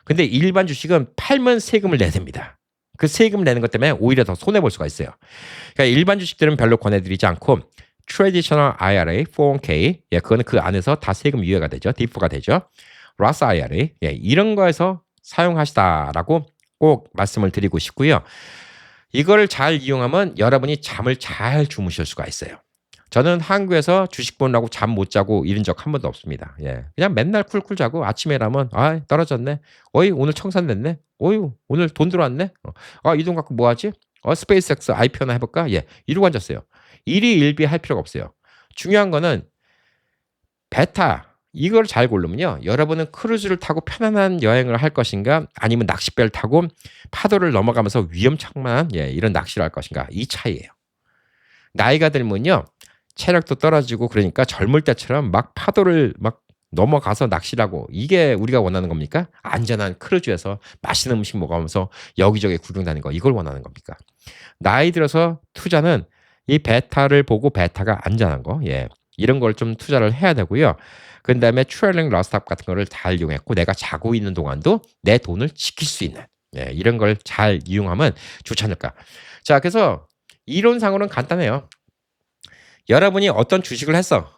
근데 일반 주식은 팔면 세금을 내야 됩니다. 그 세금 내는 것 때문에 오히려 더 손해볼 수가 있어요. 그러니까 일반 주식들은 별로 권해드리지 않고 트래디셔널 IRA, 401k, 예, 그거는 그 안에서 다 세금 유예가 되죠. 디프가 되죠. 로스 IRA, 예, 이런 거에서 사용하시다라고 꼭 말씀을 드리고 싶고요. 이걸 잘 이용하면 여러분이 잠을 잘 주무실 수가 있어요. 저는 한국에서 주식 보느라고 잠 못 자고 이런 적 한 번도 없습니다. 예, 그냥 맨날 쿨쿨 자고 아침에 일하면 떨어졌네. 어이, 오늘 청산됐네. 어유, 오늘 돈 들어왔네. 이 돈 갖고 뭐 하지? 스페이스X IPO나 해볼까? 예, 이러고 앉았어요. 일이 일비할 필요가 없어요. 중요한 거는 베타 이걸 잘 고르면요. 여러분은 크루즈를 타고 편안한 여행을 할 것인가 아니면 낚싯배를 타고 파도를 넘어가면서 위험천만한 이런 낚시를 할 것인가 이 차이예요. 나이가 들면요. 체력도 떨어지고 그러니까 젊을 때처럼 막 파도를 막 넘어가서 낚시를 하고 이게 우리가 원하는 겁니까? 안전한 크루즈에서 맛있는 음식 먹으면서 여기저기 구경 다니는 거 이걸 원하는 겁니까? 나이 들어서 투자는 이 베타를 보고 베타가 안전한 거, 이런 걸 좀 투자를 해야 되고요. 그 다음에 트레일링 러스탑 같은 거를 잘 이용했고 내가 자고 있는 동안도 내 돈을 지킬 수 있는 이런 걸 잘 이용하면 좋지 않을까. 자, 그래서 이론상으로는 간단해요. 여러분이 어떤 주식을 했어.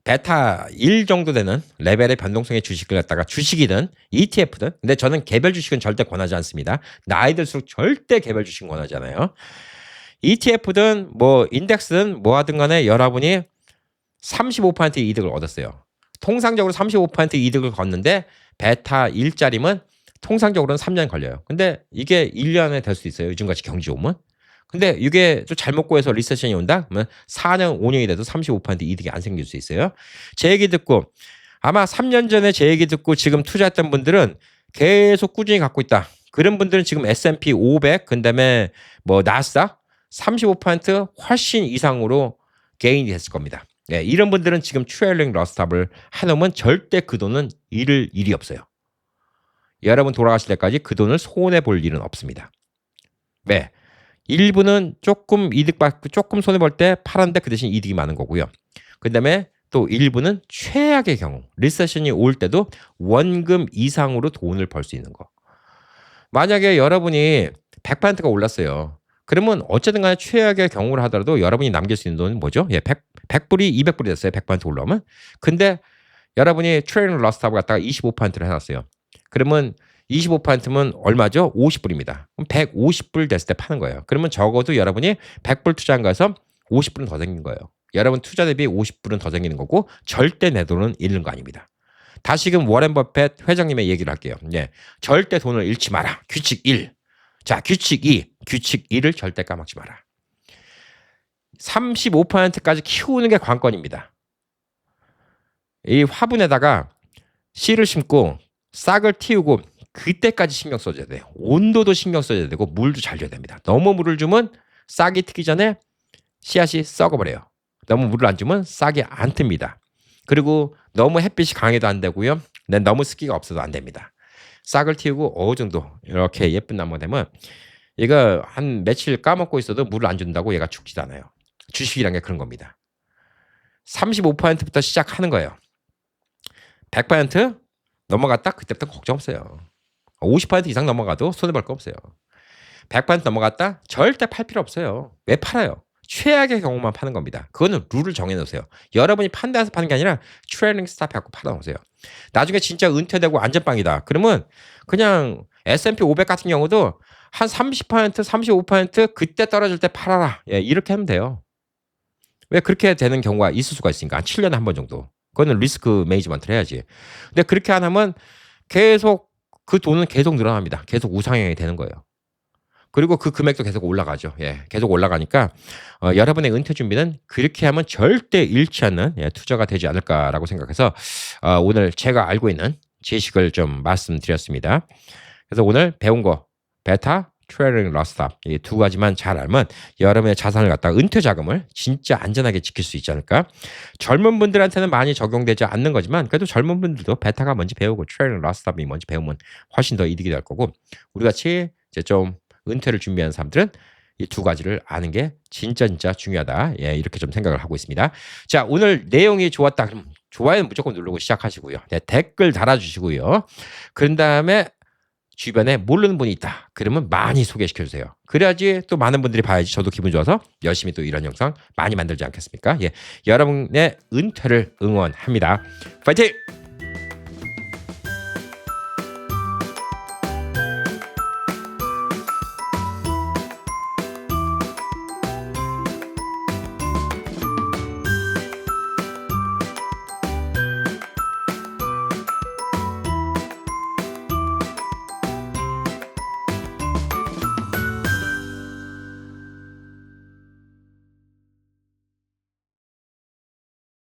베타 1 정도 되는 레벨의 변동성의 주식을 갖다가 주식이든 ETF든, 근데 저는 개별 주식은 절대 권하지 않습니다. 나이 들수록 절대 개별 주식은 권하지 않아요. ETF든 뭐 인덱스든 뭐 하든 간에 여러분이 35% 이득을 얻었어요. 통상적으로 35% 이득을 걷는데 베타 1짜리면 통상적으로는 3년 걸려요. 근데 이게 1년에 될 수 있어요. 요즘같이 경기 좋으면. 근데 이게 좀 잘못 구해서 리세션이 온다? 그러면 4년, 5년이 돼도 35% 이득이 안 생길 수 있어요. 제 얘기 듣고 아마 3년 전에 제 얘기 듣고 지금 투자했던 분들은 계속 꾸준히 갖고 있다. 그런 분들은 지금 S&P 500, 그다음에 뭐 나스닥 35% 훨씬 이상으로 게인이 됐을 겁니다. 네, 이런 분들은 지금 트레일링 러스탑을 해놓으면 절대 그 돈은 잃을 일이 없어요. 여러분 돌아가실 때까지 그 돈을 손해 볼 일은 없습니다. 네. 일부는 조금 이득 받고 조금 손해 볼 때 팔았는데 그 대신 이득이 많은 거고요. 그다음에 또 일부는 최악의 경우 리세션이 올 때도 원금 이상으로 돈을 벌 수 있는 거. 만약에 여러분이 100%가 올랐어요. 그러면 어쨌든 간에 최악의 경우를 하더라도 여러분이 남길 수 있는 돈은 뭐죠? 예, 100불이 200불이 됐어요. 100% 올라오면. 근데 여러분이 트레이닝 러스트하고 갖다가 25%를 해놨어요. 그러면 25%면 얼마죠? 50불입니다. 그럼 150불 됐을 때 파는 거예요. 그러면 적어도 여러분이 100불 투자한 거에서 50불은 더 생긴 거예요. 여러분 투자 대비 50불은 더 생기는 거고 절대 내 돈은 잃는 거 아닙니다. 다시금 워렌 버핏 회장님의 얘기를 할게요. 예, 절대 돈을 잃지 마라. 규칙 1. 자, 규칙 2. 규칙 2를 절대 까먹지 마라. 35%까지 키우는 게 관건입니다. 이 화분에다가 씨를 심고 싹을 틔우고 그때까지 신경 써줘야 돼요. 온도도 신경 써줘야 되고 물도 잘 줘야 됩니다. 너무 물을 주면 싹이 트기 전에 씨앗이 썩어버려요. 너무 물을 안 주면 싹이 안 틉니다. 그리고 너무 햇빛이 강해도 안 되고요. 너무 습기가 없어도 안 됩니다. 싹을 틔우고 어느 정도 이렇게 예쁜 나무가 되면 얘가 한 며칠 까먹고 있어도 물을 안 준다고 얘가 죽지도 않아요. 주식이란 게 그런 겁니다. 35%부터 시작하는 거예요. 100% 넘어갔다? 그때부터 걱정 없어요. 50% 이상 넘어가도 손해볼 거 없어요. 100% 넘어갔다? 절대 팔 필요 없어요. 왜 팔아요? 최악의 경우만 파는 겁니다. 그거는 룰을 정해놓으세요. 여러분이 판단해서 파는 게 아니라 트레일링 스탑 해갖고 팔아놓으세요. 나중에 진짜 은퇴되고 안전빵이다. 그러면 그냥 S&P 500 같은 경우도 한 30%, 35% 그때 떨어질 때 팔아라. 예, 이렇게 하면 돼요. 왜 그렇게 되는 경우가 있을 수가 있으니까. 한 7년에 한 번 정도. 그거는 리스크 매니지먼트를 해야지. 근데 그렇게 안 하면 계속 그 돈은 계속 늘어납니다. 계속 우상향이 되는 거예요. 그리고 그 금액도 계속 올라가죠. 예, 계속 올라가니까 여러분의 은퇴 준비는 그렇게 하면 절대 잃지 않는 투자가 되지 않을까라고 생각해서 오늘 제가 알고 있는 지식을 좀 말씀드렸습니다. 그래서 오늘 배운 거 베타, 트레일링 러스탑 이 두 가지만 잘 알면 여러분의 자산을 갖다가 은퇴 자금을 진짜 안전하게 지킬 수 있지 않을까. 젊은 분들한테는 많이 적용되지 않는 거지만 그래도 젊은 분들도 베타가 뭔지 배우고 트레일링 러스탑이 뭔지 배우면 훨씬 더 이득이 될 거고 우리 같이 이제 좀 은퇴를 준비하는 사람들은 이 두 가지를 아는 게 진짜 중요하다. 예, 이렇게 좀 생각을 하고 있습니다. 자, 오늘 내용이 좋았다. 그럼 좋아요는 무조건 누르고 시작하시고요. 네, 댓글 달아주시고요. 그런 다음에 주변에 모르는 분이 있다. 그러면 많이 소개시켜주세요. 그래야지 또 많은 분들이 봐야지 저도 기분 좋아서 열심히 또 이런 영상 많이 만들지 않겠습니까? 예, 여러분의 은퇴를 응원합니다. 파이팅!